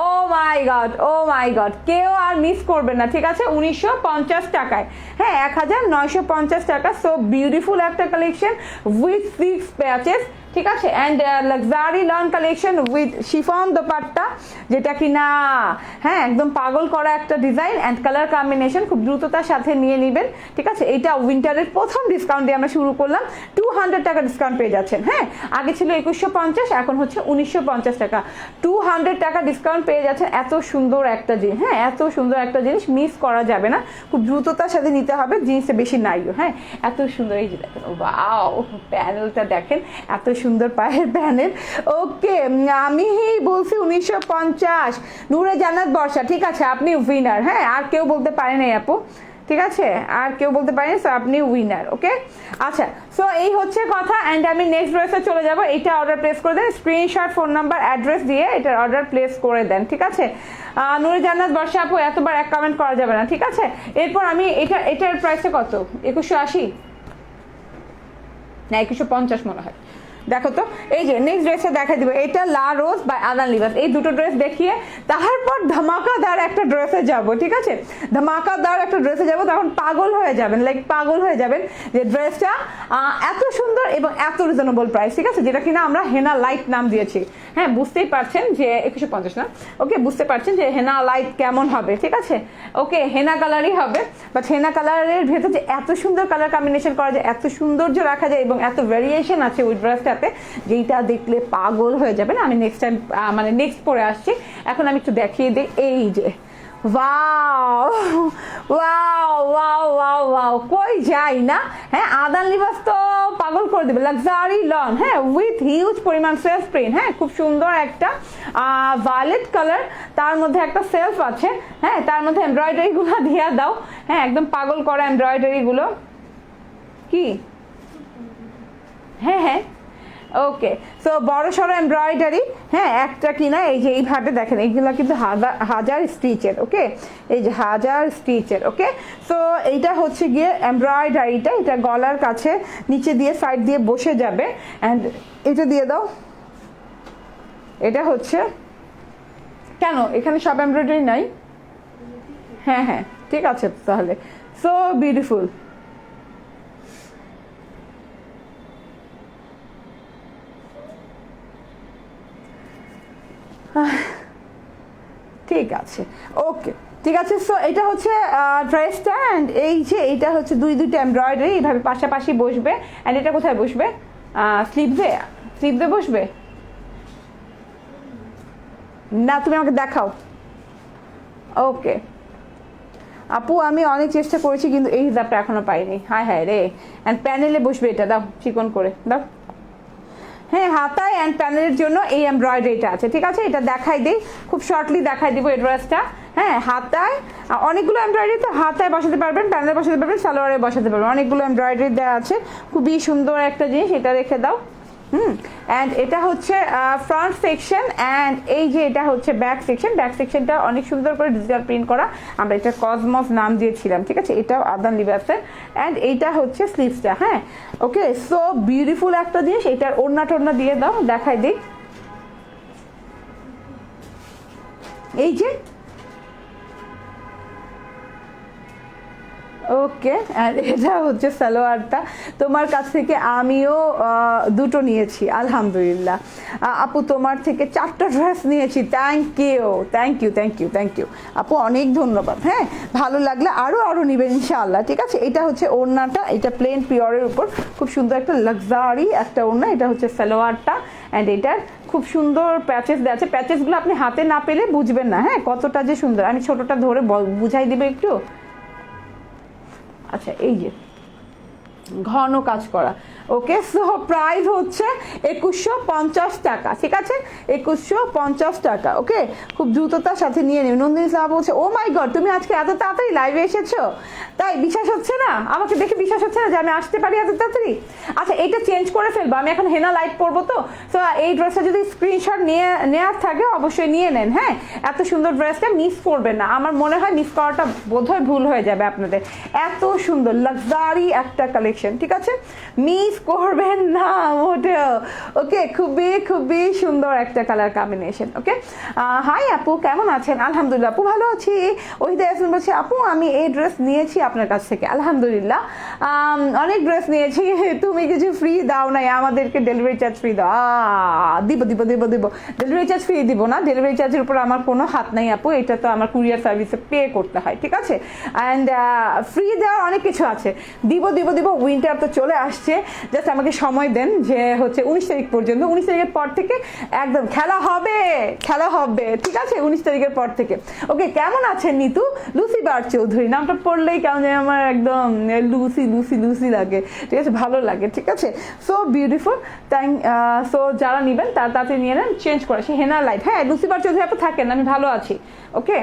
ও মাই গড, ও মাই গড, কেউ আর মিস করবে না, ঠিক আছে? 1950 টাকায়, হ্যাঁ, 1950 টাকা। সো বিউটিফুল একটা কালেকশন উইথ 6 প্যাচেস, ঠিক আছে? And luxury loan collection with chiffon dupatta, যেটা কি না, হ্যাঁ, একদম পাগল করা একটা ডিজাইন অ্যান্ড কালার কম্বিনেশন, খুব দ্রুততার সাথে নিয়ে নেবেন, ঠিক আছে? এটা উইন্টারের প্রথম ডিসকাউন্ট দিয়ে আমরা শুরু করলাম, 200 টাকা ডিসকাউন্ট পেয়ে যাচ্ছেন, হ্যাঁ। আগে ছিল 2150, এখন হচ্ছে 1950 টাকা, 200 টাকা ডিসকাউন্ট পেয়ে যাচ্ছেন। এত সুন্দর একটা জিনিস, হ্যাঁ, এত সুন্দর একটা জিনিস মিস করা যাবে না, খুব দ্রুততার সাথে নিতে হবে, জিনিসটা বেশি নাইও, হ্যাঁ। এত সুন্দর, এই যে দেখেন, ওয়াও, প্যানেলটা দেখেন, এত সুন্দর পায়ের প্যানেল। ওকে, আমি বলছি 1950, নূরে জান্নাত বর্ষা, ঠিক আছে? আপনি উইনার, হ্যাঁ, আর কেউ বলতে পারে নাই আপু, ঠিক আছে? আর কেউ বলতে পারেন, সো আপনি উইনার, ওকে? আচ্ছা, সো এই হচ্ছে কথা। অ্যান্ড আমি নেক্সট ড্রেসে চলে যাব। এটা অর্ডার প্লেস করে দেন, স্ক্রিনশট, ফোন নাম্বার, অ্যাড্রেস দিয়ে এটার অর্ডার প্লেস করে দেন, ঠিক আছে? নূরে জান্নাত বর্ষা আপু, এতবার এক কমেন্ট করা যাবে না, ঠিক আছে? এরপর আমি এটার প্রাইসটা কত? 2180 না 2150 মনে হয়। দেখো তো, এই যে নেক্সট ড্রেসে দেখা দিব, এটা লা রোজ বাই আদান লিবাস। এই দুটো ড্রেস দেখিয়ে তারপর ধামাকাদার একটা ড্রেসে যাব, ঠিক আছে? ধামাকাদার একটা ড্রেসে যাব, তখন পাগল হয়ে যাবেন, লাইক পাগল হয়ে যাবেন যে ড্রেসটা এত সুন্দর এবং এত রিজনেবল প্রাইস, ঠিক আছে? যেটা কিনা আমরা হেনা লাইট নাম দিয়েছি, হ্যাঁ, বুঝতেই পারছেন যে 2150 না, ওকে, বুঝতে পারছেন যে হেনা লাইট কেমন হবে, ঠিক আছে? ওকে, হেনা কালারই হবে, বাট হেনা কালারের ভেতর যে এত সুন্দর কালার কম্বিনেশন করা যায়, এত সৌন্দর্য রাখা যায় এবং এত ভ্যারিয়েশন আছে ওই ড্রেসটা, যেটা দেখলে পাগল হয়ে যাবেন। আমি নেক্সট টাইম মানে নেক্সট পরে আসছি, এখন আমি একটু দেখিয়ে দিই। এই যে wow wow wow wow wow, কই যাই না, হ্যাঁ, আদান লিবাস তো পাগল করে দেবে। লাক্সারি লন, হ্যাঁ, উইথ হিউজ পরিমাণ সেলফ প্রিন্ট, হ্যাঁ, খুব সুন্দর একটা ভায়োলেট কালার, তার মধ্যে একটা সেলফ আছে, হ্যাঁ, তার মধ্যে এমব্রয়ডারি গুলো দিয়ে দাও, হ্যাঁ, একদম পাগল করা এমব্রয়ডারি গুলো, কি, হ্যাঁ হ্যাঁ, ওকে। সো বড় সড়ো এমব্রয়ডারি, হ্যাঁ, একটা কিনা এই যে এইভাবে দেখেন, এইগুলো কিন্তু হাজার স্টিচের, ওকে, এই যে 1000 স্টিচের, ওকে। সো এইটা হচ্ছে গিয়ে এমব্রয়ডারিটা, এটা গলার কাছে নিচে দিয়ে সাইড দিয়ে বসে যাবে। অ্যান্ড এটা দিয়ে দাও, এটা হচ্ছে, কেন এখানে সব এমব্রয়ডারি নাই? হ্যাঁ হ্যাঁ, ঠিক আছে তাহলে। সো বিউটিফুল, ঠিক আছে, ওকে, ঠিক আছে। সো এটা হচ্ছে ড্রেসটা, অ্যান্ড এই যে এটা হচ্ছে দুইটা এমব্রয়ডারি এইভাবে পাশাপাশি বসবে। অ্যান্ড এটা কোথায় বসবে? স্লিভসে বসবে না, তুমি আমাকে দেখাও। ওকে আপু, আমি অনেক চেষ্টা করেছি কিন্তু এই হিসাবটা এখনো পাইনি, হায় হায় রে। অ্যান্ড প্যানেলে বসবে, এটা দাও, চিকন করে দাও, হ্যাঁ, হাতায় অ্যান্ড প্যানেলের জন্য এই এমব্রয়ডারিটা আছে, ঠিক আছে? এটা দেখাই দিই, খুব শর্টলি দেখাই দিব এই ড্রেসটা, হ্যাঁ, হাতায় অনেকগুলো এমব্রয়ডারি, তো হাতায় বসাতে পারবেন, প্যানেলে বসাতে পারবেন, সালোয়ারে বসাতে পারবেন, অনেকগুলো এমব্রয়ডারি দেওয়া আছে, খুবই সুন্দর একটা জিনিস, এটা রেখে দাও। অ্যান্ড এটা হচ্ছে ফ্রন্ট সেকশন, অ্যান্ড এই যে এটা হচ্ছে ব্যাক সেকশন। ব্যাক সেকশনটা অনেক সুন্দর করে ডিজিটাল প্রিন্ট করা, আমরা এটা কসমস নাম দিয়েছিলাম, ঠিক আছে? এটাও আদান লিবাসের। অ্যান্ড এইটা হচ্ছে স্লিভসটা, হ্যাঁ, ওকে। সো বিউটিফুল একটা জিনিস। এটার ওড়না টোড়না দিয়ে দাও, দেখাই দিই, এই যে, ওকে। আর এটা হচ্ছে সালোয়ারটা, তোমার কাছ থেকে আমিও দুটো নিয়েছি, আলহামদুলিল্লাহ। আপু তোমার থেকে 4টা ড্রেস নিয়েছি, thank you thank you thank you thank you আপু, অনেক ধন্যবাদ। হ্যাঁ, ভালো লাগলে আরও নেবেন ইনশাআল্লাহ, ঠিক আছে? এটা হচ্ছে ওড়নাটা, এটা প্লেন পিওরের উপর খুব সুন্দর একটা লাক্সারি একটা ওড়না। এটা হচ্ছে সালোয়ারটা, অ্যান্ড এটার খুব সুন্দর প্যাচেস দেওয়া আছে। প্যাচেসগুলো আপনি হাতে না পেলে বুঝবেন না, হ্যাঁ, কতটা যে সুন্দর। আমি ছোটটা ধরে বুঝাই দিবে একটু। আচ্ছা, এই যে ঘন কাজ করা, ওকে। সো প্রাইস হচ্ছে 2150 টাকা, ঠিক আছে? 2150 টাকা, ওকে। খুব দ্রুততার সাথে নিয়ে নেবেন। নন্দিনী সাহা বলছে, ও মাই গড, তুমি আজকে এত তাড়াতাড়ি লাইভে এসেছো, তাই বিশ্বাস হচ্ছে না, আমাকে দেখে বিশ্বাস হচ্ছে না যে আমি আসতে পারি এত তাড়াতাড়ি। আচ্ছা, এটা চেঞ্জ করে ফেলবো, আমি এখন হেনা লাইট পরবো, তো সো এই ড্রেসটা যদি স্ক্রিনশট নেওয়ার থাকে অবশ্যই নিয়ে নেন, হ্যাঁ। এত সুন্দর ড্রেসটা মিস করবেন না, আমার মনে হয় মিস করাটা বোধহয় ভুল হয়ে যাবে আপনাদের। এত সুন্দর লাক্সারি একটা কালেকশন, ঠিক আছে? মিস করবেন না মোটেও। ওকে, খুবই খুবই সুন্দর একটা কালার কম্বিনেশন। ওকে, হাই আপু, কেমন আছেন? আলহামদুলিল্লাহ আপু ভালো আছি। ওহিদা ইয়াসমিন বলছি আপু আমি এই ড্রেস নিয়েছি আপনার কাছ থেকে। আলহামদুলিল্লাহ, অনেক ড্রেস নিয়েছি, তুমি কিছু ফ্রি দাও নাই আমাদেরকে, ডেলিভারি চার্জ ফ্রি দাও। দিব দিব দিব দিব, ডেলিভারি চার্জ ফ্রি দিব না, ডেলিভারি চার্জের উপর আমার কোনো হাত নাই আপু, এটা তো আমার কুরিয়ার সার্ভিসে পে করতে হয়, ঠিক আছে? অ্যান্ড ফ্রি দেওয়ার অনেক কিছু আছে, দিব দিব দিব। উইন্টার তো চলে আসছে, জাস্ট আমাকে সময় দেন, যে হচ্ছে 19 তারিখ পর্যন্ত। 19 তারিখের পর থেকে একদম খেলা হবে, খেলা হবে, ঠিক আছে? 19 তারিখের পর থেকে। ওকে, কেমন আছেন নিতু? লুসি বার চৌধুরী নামটা পড়লেই কেমন যেন আমার একদম লুসি লুসি লুসি লাগে, ঠিক আছে? ভালো লাগে, ঠিক আছে? So beautiful, thank. সো যারা নেবেন তারা তাড়াতাড়ি নিয়ে নেন, চেঞ্জ করে সে হেনা লাইট। হ্যাঁ, লুসি বার চৌধুরী আপনি থাকেন, আমি ভালো আছি। ওকে,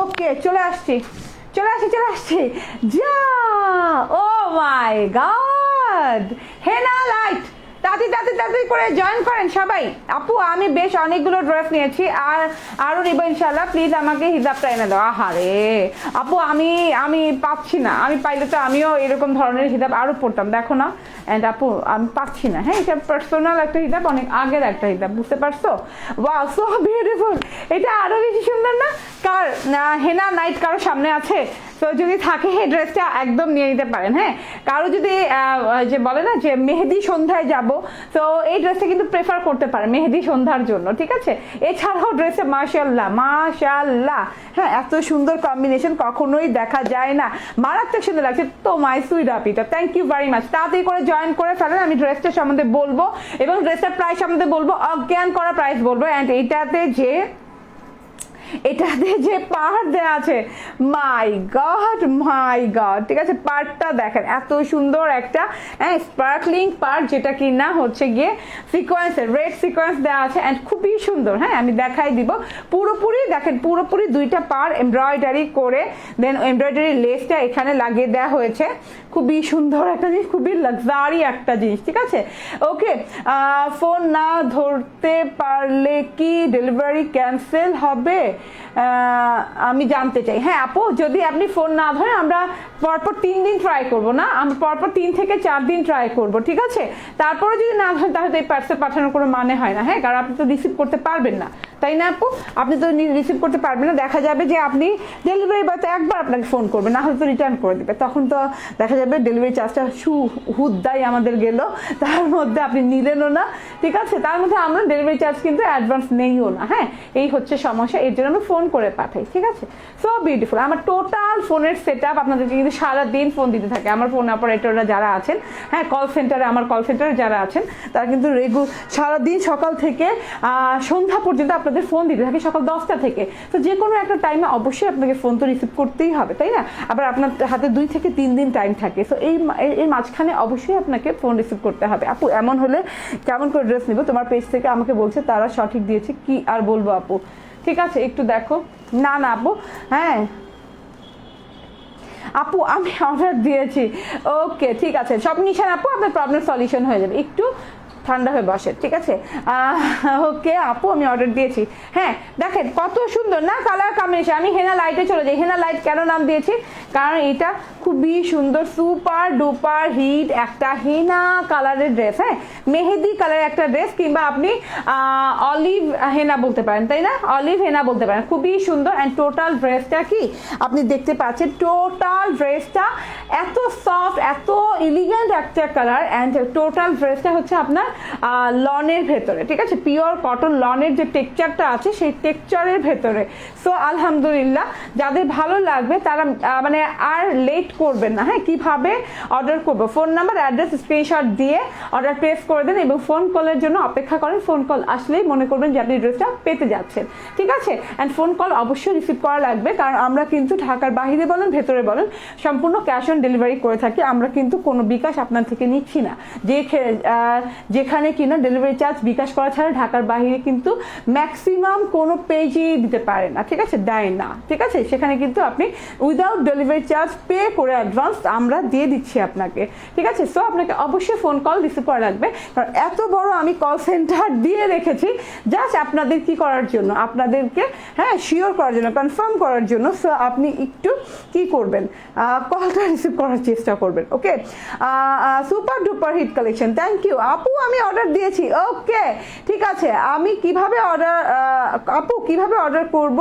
ওকে, চলে আসছি চলে আসছি চলে আসছি। যা, ও মাই গড, হেনা লাইট, তাড়াতাড়ি করে জয়েন করেন সবাই। আপু আমি বেশ অনেকগুলো ড্রেস নিয়েছি, আর আরও নিব ইনশাল্লাহ। প্লিজ আমাকে হিজাবটা এনে দাও। আহারে আপু আমি পাচ্ছি না, আমি পাইলে তো আমিও এরকম ধরনের হিজাব আরও পড়তাম, দেখো না। অ্যান্ড আপু আমি পাচ্ছি না। হ্যাঁ, এটা পার্সোনাল একটা হিজাব, অনেক আগের একটা হিজাব, বুঝতে পারছো? ওয়াও সো বিউটিফুল, এটা আরও বেশি সুন্দর না? কার হেনা নাইট কারো সামনে আছে? তো যদি থাকে এই ড্রেসটা একদম নিয়ে নিতে পারেন। হ্যাঁ, কারো যদি যে বলে না যে মেহেদি সন্ধ্যায় যাব, তো এই ড্রেসটা কিন্তু প্রেফার করতে পারে মেহেদি সন্ধ্যার জন্য, ঠিক আছে? এছাড়াও ড্রেসে মাশাআল্লাহ, হ্যাঁ এত সুন্দর কম্বিনেশন কখনোই দেখা যায় না, মারাত্মক সুন্দর লাগছে। তো মাই সুইট আপিটা, থ্যাংক ইউ ভেরি মাচ। তাড়াতাড়ি করে জয়েন করে ফেলেন, আমি ড্রেসটা সম্বন্ধে বলবো এবং ড্রেসটার প্রাইস সম্বন্ধে বলবো, অজ্ঞান করা প্রাইস বলবো। অ্যান্ড এটাতে যে পার্ট দেওয়া আছে, মাই গড, ঠিক আছে? পার্টটা দেখেন, এত সুন্দর একটা স্পার্কলিং পার্ট, যেটা কি না হচ্ছে গিয়ে সিকোয়েন্সের রেড সিকোয়েন্স দেওয়া আছে, অ্যান্ড খুবই সুন্দর। হ্যাঁ, আমি দেখাই দিব পুরোপুরি, দেখেন পুরোপুরি দুইটা পার এমব্রয়ডারি করে, দেন এমব্রয়ডারি লেসটা এখানে লাগিয়ে দেওয়া হয়েছে। খুবই সুন্দর একটা জিনিস, খুবই লাক্সারি একটা জিনিস, ঠিক আছে? ওকে, ফোন না ধরতে পারলে কি ডেলিভারি ক্যান্সেল হবে? আমি জানতে চাই। হ্যাঁ আপু, যদি আপনি ফোন না ধরেন আমরা পরপর 3 দিন ট্রাই করবো না, আমরা পরপর 3 থেকে 4 দিন ট্রাই করবো, ঠিক আছে? তারপরে যদি না ধরেন তাহলে এই পার্সেল পাঠানোর কোনো মানে হয় না। হ্যাঁ, কারণ আপনি তো রিসিভ করতে পারবেন না, তাই না আপু? আপনি তো রিসিভ করতে পারবেন না, দেখা যাবে যে আপনি ডেলিভারি বয় তো একবার আপনাকে ফোন করবে, না হলে তো রিটার্ন করে দেবে, তখন তো দেখা যাবে ডেলিভারি চার্জটা হুদ্দাই আমাদের গেল, তার মধ্যে আপনি নিলেনও না, ঠিক আছে? তার মধ্যে আমরা ডেলিভারি চার্জ কিন্তু অ্যাডভান্স নেইও না। হ্যাঁ, এই হচ্ছে সমস্যা, এর জন্য আমি ফোন করে পাঠাই, ঠিক আছে? So beautiful. আমার টোটাল ফোনের সেট আপ আপনাদেরকে কিন্তু সারাদিন ফোন দিতে থাকে আমার ফোন অপারেটররা যারা আছেন। হ্যাঁ, আমার কল সেন্টারে যারা আছেন তারা কিন্তু সারাদিন সকাল থেকে সন্ধ্যা পর্যন্ত আপনাদের ফোন দিতে থাকে, সকাল 10টা থেকে। তো যে কোনো একটা টাইমে অবশ্যই আপনাকে ফোন তো রিসিভ করতেই হবে, তাই না? আবার আপনার হাতে 2 থেকে 3 দিন টাইম থাকে, তো এই মাঝখানে অবশ্যই আপনাকে ফোন রিসিভ করতে হবে। আপু এমন হলে কেমন করে ড্রেস নিব? তোমার পেজ থেকে আমাকে বলছে তারা সঠিক দিয়েছে, কি আর বলবো আপু, ঠিক আছে? একটু দেখো না আপু। হ্যাঁ আপু আমি অর্ডার দিয়েছি। ওকে, ঠিক আছে, সব নিশান আপু আপনার প্রবলেম সলিউশন হয়ে যাবে, একটু ঠান্ডা হয়ে বসে, ঠিক আছে? ওকে আপু, আমি অর্ডার দিয়েছি। হ্যাঁ দেখেন কত সুন্দর না কালার কম্বিনেশন। আমি হেনা লাইটে চলে যাই। হেনা লাইট কেন নাম দিয়েছি? কারণ এটা খুবই সুন্দর, সুপার ডুপার হিট একটা হেনা কালারের ড্রেস। হ্যাঁ, মেহেদি কালারের একটা ড্রেস, কিংবা আপনি অলিভ হেনা বলতে পারেন, তাই না? অলিভ হেনা বলতে পারেন, খুবই সুন্দর। অ্যান্ড টোটাল ড্রেসটা কি আপনি দেখতে পাচ্ছেন, টোটাল ড্রেসটা এত সফট, এত এলিগেন্ট একটা কালার। অ্যান্ড টোটাল ড্রেসটা হচ্ছে আপনার লনের ভেতরে, ঠিক আছে? পিওর কটন লনের যে টেক্সচারটা আছে সেই টেক্সচারের ভেতরে। সো আলহামদুলিল্লাহ, যাদের ভালো লাগবে তারা মানে আর লেট করবেন না। হ্যাঁ, কিভাবে অর্ডার করবো? ফোন নাম্বার, অ্যাড্রেস, স্ক্রিনশট দিয়ে অর্ডার প্লেস করে দেন এবং ফোন কলের জন্য অপেক্ষা করেন। ফোন কল আসলেই মনে করবেন যে আপনি ড্রেসটা পেতে যাচ্ছেন, ঠিক আছে? অ্যান্ড ফোন কল অবশ্যই রিসিভ করা লাগবে, কারণ আমরা কিন্তু ঢাকার বাইরে বলেন ভেতরে বলেন সম্পূর্ণ ক্যাশ অন ডেলিভারি করে থাকি। আমরা কিন্তু কোনো বিকাশ আপনার থেকে নিচ্ছি না, যেখানে কিনা ডেলিভারি চার্জ বিকাশ করা ছাড়া ঢাকার বাইরে কিন্তু ম্যাক্সিমাম কোনো পেজই দিতে পারে না, ঠিক আছে? দেয় না, ঠিক আছে? সেখানে কিন্তু আপনি উইদাউট ডেলিভারি চার্জ পে করে অ্যাডভান্স আমরা দিয়ে দিচ্ছি আপনাকে, ঠিক আছে? সো আপনাকে অবশ্যই ফোন কল রিসিভ করা লাগবে, কারণ এত বড় আমি কল সেন্টার দিয়ে রেখেছি জাস্ট আপনাদের কি করার জন্য, আপনাদেরকে হ্যাঁ শিওর করার জন্য, কনফার্ম করার জন্য। সো আপনি একটু কি করবেন, কলটা রিসিভ করার চেষ্টা করবেন। Okay, super duper hit collection, thank you apu, আমি অর্ডার দিয়েছি। ওকে, ঠিক আছে, আমি কিভাবে অর্ডার আপু কিভাবে অর্ডার করব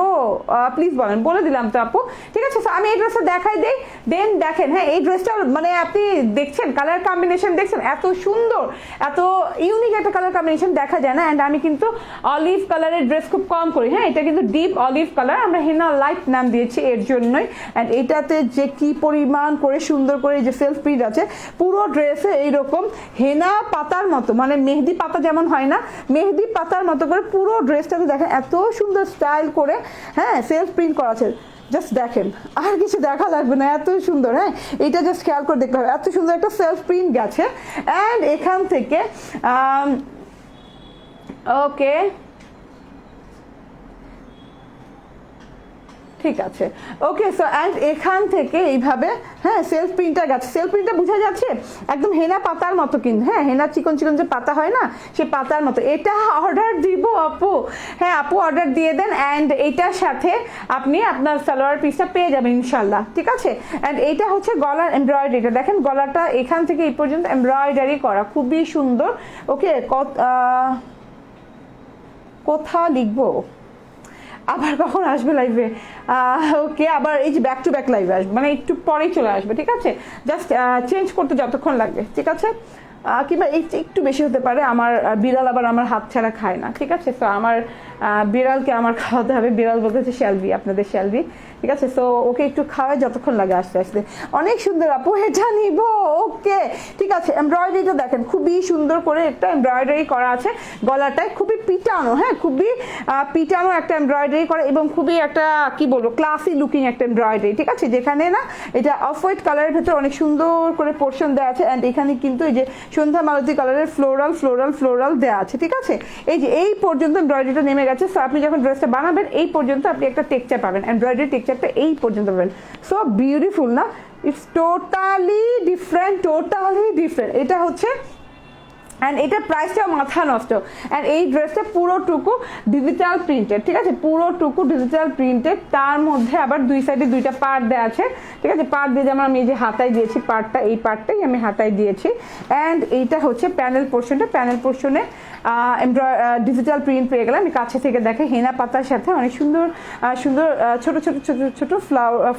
প্লিজ বলেন। বলে দিলাম তো আপু, ঠিক আছে? আমি এই ড্রেসটা দেখাই দেই, দেন দেখেন। হ্যাঁ, এই ড্রেসটা মানে আপনি দেখছেন কালার কম্বিনেশন, দেখছেন এত সুন্দর, এত ইউনিক একটা কালার কম্বিনেশন দেখা যায় না। অ্যান্ড আমি কিন্তু অলিভ কালারের ড্রেস খুব কম করি। হ্যাঁ, এটা কিন্তু ডিপ অলিভ কালার, আমরা হেনা লাইট নাম দিয়েছি এর জন্যই। অ্যান্ড এটাতে যে কি পরিমাণ করে সুন্দর করে যে সেলফ প্রিন্ট আছে পুরো ড্রেসে, এইরকম হেনা পাতার মতো, মানে মেহেদি পাতা যেমন হয় না, মেহেদি পাতার মতো করে পুরো ড্রেসটাতে দেখেন এত সুন্দর স্টাইল করে হ্যাঁ সেলফ প্রিন্ট করা আছে। জাস্ট দেখেন, আর কিছু দেখা লাগবে না, এত সুন্দর। হ্যাঁ, এটা জাস্ট খেয়াল করে দেখতে হবে, এত সুন্দর একটা সেলফ প্রিন্ট গেছে। অ্যান্ড এখান থেকে ওকে ঠিক আছে, ওকে। সো অ্যান্ড এখান থেকে এইভাবে হ্যাঁ সেলফ প্রিন্টটা গেছে, সেলফ প্রিন্টটা বোঝা যাচ্ছে একদম হেনা পাতার মতো কিন্তু, হ্যাঁ হেনা চিকন চিকন যে পাতা হয় না সে পাতার মতো। এটা অর্ডার দিব আপু, হ্যাঁ আপু অর্ডার দিয়ে দেন। অ্যান্ড এইটার সাথে আপনি আপনার সালোয়ার পিসটা পেয়ে যাবেন ইনশাল্লাহ, ঠিক আছে। অ্যান্ড এইটা হচ্ছে গলার এমব্রয়ডারিটা, দেখেন গলাটা এখান থেকে এই পর্যন্ত এমব্রয়ডারি করা, খুবই সুন্দর। ওকে, কোথা লিখবো, আবার কখন আসবে লাইভে? ওকে, আবার এই যে ব্যাক টু ব্যাক লাইভে আসবে, মানে একটু পরেই চলে আসবে, ঠিক আছে। জাস্ট চেঞ্জ করতে যতক্ষণ লাগবে, ঠিক আছে। কিংবা একটু বেশি হতে পারে, আমার বিড়াল আবার আমার হাত ছাড়া খায় না, ঠিক আছে। তো আমার বিড়ালকে আমার খাওয়াতে হবে, বিড়াল বলতে হচ্ছে শ্যালবি, আপনাদের শ্যালবি, ঠিক আছে। সো ওকে একটু খাওয়ায় যতক্ষণ লাগে আসতে আসতে। অনেক সুন্দর আপু, এটা নিব, ওকে ঠিক আছে। এমব্রয়ডারিটা দেখেন খুবই সুন্দর করে একটা এমব্রয়ডারি করা আছে গলাটায়, খুবই পিটানো, হ্যাঁ খুবই পিটানো একটা এমব্রয়ডারি করা, এবং খুবই একটা কি বলবো ক্লাসি লুকিং একটা এমব্রয়ডারি, ঠিক আছে। যেখানে না এটা অফ হোয়াইট কালারের ভেতর অনেক সুন্দর করে পোর্শন দেওয়া আছে। অ্যান্ড এখানে কিন্তু এই যে সন্ধ্যা মালতী কালারের ফ্লোরাল ফ্লোরাল ফ্লোরাল দেওয়া আছে, ঠিক আছে। এই যে এই পর্যন্ত এমব্রয়ডারিটা নেমে গেছে। সো আপনি যখন ড্রেসটা বানাবেন এই পর্যন্ত আপনি একটা টেক্সচার পাবেন, এমব্রয়ডারি টেক্সচারটা এই পর্যন্ত পাবেন। সো বিউটিফুল না, it's totally different, totally different. এটা হচ্ছে অ্যান্ড এটার প্রাইসটাও মাথা নষ্ট। অ্যান্ড এই ড্রেসটা পুরোটুকু ডিজিটাল প্রিন্টেড, ঠিক আছে, পুরোটুকু ডিজিটাল প্রিন্টেড। তার মধ্যে আবার দুই সাইডে দুইটা পার্ট দেওয়া আছে, ঠিক আছে। পার্ট দিয়ে যেমন আমি এই যে হাতায় দিয়েছি পার্টটা, এই পার্টটাই আমি হাতায় দিয়েছি। অ্যান্ড এইটা হচ্ছে প্যানেল পোর্শনটা, প্যানেল পোর্শনে ডিজিটাল প্রিন্ট পেয়ে গেলাম। আমি কাছে থেকে দেখে হেনা পাতার সাথে অনেক সুন্দর সুন্দর ছোট ছোট ছোট ছোট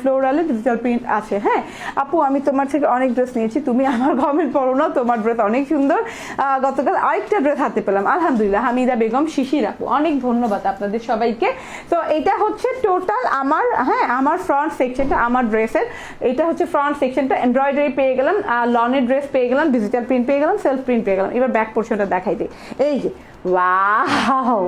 ফ্লোরালে ডিজিটাল প্রিন্ট আছে। হ্যাঁ আপু, আমি তোমার থেকে অনেক ড্রেস নিয়েছি, তুমি আমার কমেন্ট পড়ো না, তোমার ড্রেস অনেক সুন্দর। গতকাল আরেকটা ড্রেস হাতে পেলাম, আলহামদুলিল্লাহ। হামিদা বেগম, শিশির আপু, অনেক ধন্যবাদ আপনাদের সবাইকে। তো এটা হচ্ছে টোটাল আমার, হ্যাঁ আমার ফ্রন্ট সেকশনটা, আমার ড্রেসের এটা হচ্ছে ফ্রন্ট সেকশনটা। এমব্রয়ডারি পেয়ে গেলাম, লনের ড্রেস পেয়ে গেলাম, ডিজিটাল প্রিন্ট পেয়ে গেলাম, সেলফ প্রিন্ট পেয়ে গেলাম। এবার ব্যাক পোর্শনটা দেখাই দিই, এই যে ওয়াও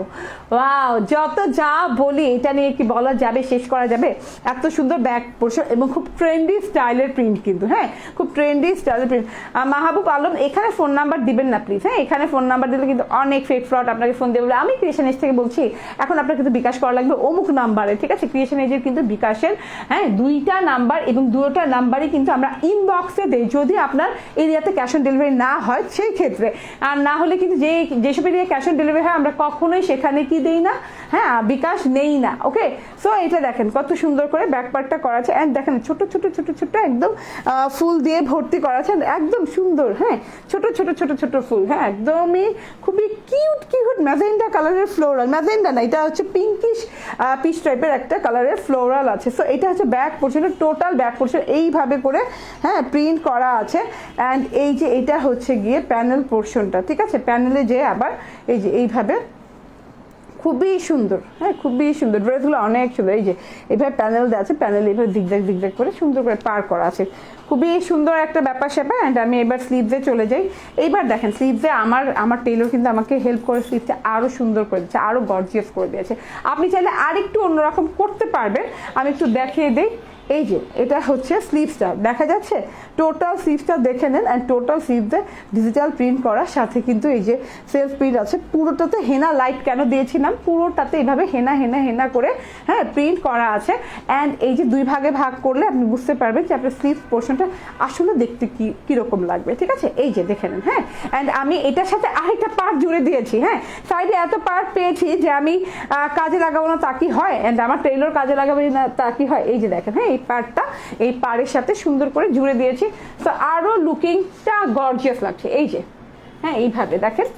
ওয়াও, যত যা বলি এটা নিয়ে কি বলা যাবে, শেষ করা যাবে। এত সুন্দর ব্যাক পোর্শন এবং খুব ট্রেন্ডি স্টাইলের প্রিন্ট কিন্তু, হ্যাঁ খুব ট্রেন্ডি স্টাইলের প্রিন্ট। মাহবুব আলম, এখানে ফোন নাম্বার দিবেন না প্লিজ, হ্যাঁ এখানে ফোন নাম্বার দিলে কিন্তু অনেক ফেক ফ্রড আপনাকে ফোন দিয়ে বলে আমি ক্রিয়েশন এজ থেকে বলছি, এখন আপনার কিন্তু বিকাশ করা লাগবে অমুক নাম্বারে, ঠিক আছে। ক্রিয়েশন এজের কিন্তু বিকাশের হ্যাঁ দুইটা নাম্বার, এবং দুটোটা নাম্বারই কিন্তু আমরা ইনবক্সে দেই, যদি আপনার এরিয়াতে ক্যাশ অন ডেলিভারি না হয় সেই ক্ষেত্রে। আর না হলে কিন্তু যেসব এরিয়া ক্যাশ অন ডেলিভারি হয় আমরা কখনোই সেখানে কি দেই না, হ্যাঁ বিকাশ নেই না, ওকে। সো এটা দেখেন কত সুন্দর করে ব্যাক পার্টটা করা আছে। অ্যান্ড দেখেন ছোট ছোট ছোট ছোট একদম ফুল দিয়ে ভর্তি করা আছে, একদম সুন্দর, হ্যাঁ ছোট ছোট ছোট ছোট ফুল, হ্যাঁ একদমই খুবই কিউট কিউট ম্যাজেন্ডা কালারের ফ্লোরাল, ম্যাজেন্ডা না এটা হচ্ছে পিঙ্কিশ পিচ টাইপের একটা কালারের ফ্লোরাল আছে। সো এটা হচ্ছে ব্যাক পোর্শনের, টোটাল ব্যাক পোর্শন এইভাবে করে হ্যাঁ প্রিন্ট করা আছে। অ্যান্ড এই যে এটা হচ্ছে গিয়ে প্যানেল পোর্শনটা, ঠিক আছে। প্যানেলে যে আবার এই যে এইভাবে খুবই সুন্দর, হ্যাঁ খুবই সুন্দর, ড্রেসগুলো অনেক সুন্দর। এই যে এইভাবে প্যানেল দেওয়া আছে, প্যানেল এইভাবে দিকদাক দিকদাক করে সুন্দর করে পার করা আছে, খুবই সুন্দর একটা ব্যাপার স্যাপার। অ্যান্ড আমি এবার স্লিভসে চলে যাই। এইবার দেখেন স্লিভসে আমার টেইলর কিন্তু আমাকে হেল্প করে স্লিভসটা আরও সুন্দর করে দিচ্ছে, আরও গর্জিয়াস করে দিয়েছে। আপনি চাইলে আরেকটু অন্যরকম করতে পারবেন, আমি একটু দেখিয়ে দিই। এই যে এটা হচ্ছে স্লিভসটা, দেখা যাচ্ছে টোটাল স্লিভসটা দেখে নেন। অ্যান্ড টোটাল স্লিভসে ডিজিটাল প্রিন্ট করার সাথে কিন্তু এই যে সেলফ প্রিন্ট আছে। পুরোটাতে হেনা লাইট কেন দিয়েছিলাম, পুরোটাতে এইভাবে হেনা হেনা হেনা করে হ্যাঁ প্রিন্ট করা আছে। অ্যান্ড এই যে দুই ভাগে ভাগ করলে আপনি বুঝতে পারবেন যে আপনার স্লিভ পোর্শনটা আসলে দেখতে কীরকম লাগবে, ঠিক আছে। এই যে দেখে নেন, হ্যাঁ। অ্যান্ড আমি এটার সাথে আরেকটা পার্ট জুড়ে দিয়েছি, হ্যাঁ সাইডে এত পার্ট পেয়েছি যে আমি কাজে লাগাবো না তা কি হয়, অ্যান্ড আমার টেইলর কাজে লাগাবে না তা কি হয়। এই যে দেখেন, হ্যাঁ এই পার্টটা এই পাড়ের সাথে সুন্দর করে জুড়ে দিয়েছি। তো আরো লুকিংটা গর্জিয়াস লাগছে, এই যে হ্যাঁ এইভাবে দেখেন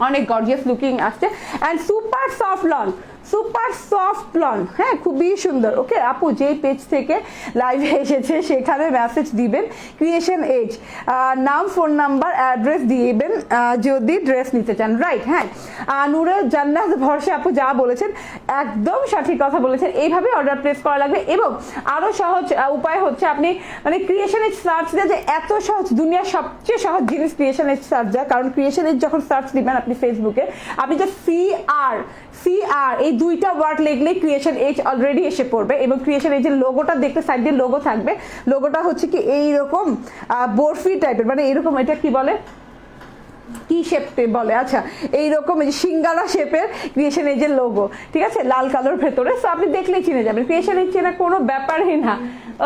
অনেক গর্জিয়াস লুকিং আসছে। And super soft lawn, super soft lawn, হ্যাঁ খুবই সুন্দর। ওকে আপু, যেই পেজ থেকে লাইভে এসেছে সেখানে মেসেজ দিবেন ক্রিয়েশন এজ, নাম ফোন নাম্বার অ্যাড্রেস দিবেন যদি ড্রেস নিতে চান, রাইট। হ্যাঁ নূরে জান্নাত ভরসা আপু যা বলেছেন একদম সঠিক কথা বলেছেন, এইভাবে অর্ডার প্লেস করা লাগবে। এবং আরও সহজ উপায় হচ্ছে আপনি মানে ক্রিয়েশন এজ সার্চ দিয়ে, যে এত সহজ, দুনিয়ার সবচেয়ে সহজ জিনিস ক্রিয়েশন এজ সার্চ দেওয়া। কারণ ক্রিয়েশন এজ যখন সার্চ দিবেন আপনি ফেসবুকে, আপনি যে CR এই দুইটা ওয়ার্ড লিখলেই ক্রিয়েশন এজ অলরেডি এসে পড়বে। এবং ক্রিয়েশন এজের লোগোটা দেখতে সাইড দিয়ে লোগো থাকবে, লোগোটা হচ্ছে কি এইরকম বরফি টাইপের, মানে এরকম, এটা কি বলে কি শেপে বলে, আচ্ছা এইরকম এই যে সিঙ্গারা শেপের ক্রিয়েশন এই যে লোগো, ঠিক আছে, লাল কালোর ভেতরে। সো আপনি দেখলেই চিনে যাবেন, ক্রিয়েশনের চেনা কোনো ব্যাপারই না।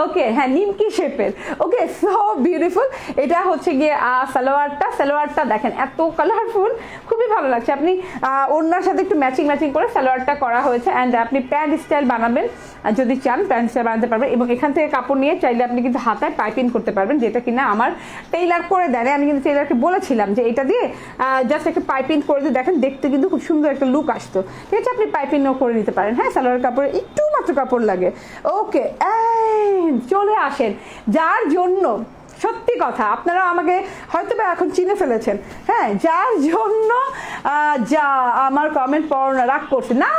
ওকে, হ্যাঁ নিমকি শেপের। ওকে, সো বিউটিফুল। এটা হচ্ছে গিয়ে সালোয়ারটা দেখেন এত কালারফুল, খুবই ভালো লাগছে। আপনি ওড়নার সাথে একটু ম্যাচিং করে সালোয়ারটা করা হয়েছে। অ্যান্ড আপনি প্যান্ট স্টাইল বানাবেন যদি চান, প্যান্ট স্টাইল বানাতে পারবেন। এবং এখান থেকে কাপড় নিয়ে চাইলে আপনি কিন্তু হাতায় পাইপিং করতে পারবেন, যেটা কিনা আমার টেইলার করে দেয়। আমি কিন্তু টেইলারকে বলেছিলাম যে এটা দিয়ে জাস্ট একটু পাইপিং করে দিয়ে দেখেন, দেখতে কিন্তু খুব সুন্দর একটা লুক আসতো। ঠিক আছে, আপনি পাইপিংও করে নিতে পারেন। হ্যাঁ, সালোয়ার কাপড়ে একটু মাত্র কাপড় লাগে। ওকে, চলে আসেন যার জন্য, সত্যি কথা আপনারা আমাকে হয়তো বা এখন চিনে ফেলেছেন, হ্যাঁ, যার জন্য যা আমার কমেন্ট পড়ো না, রাগ করছে না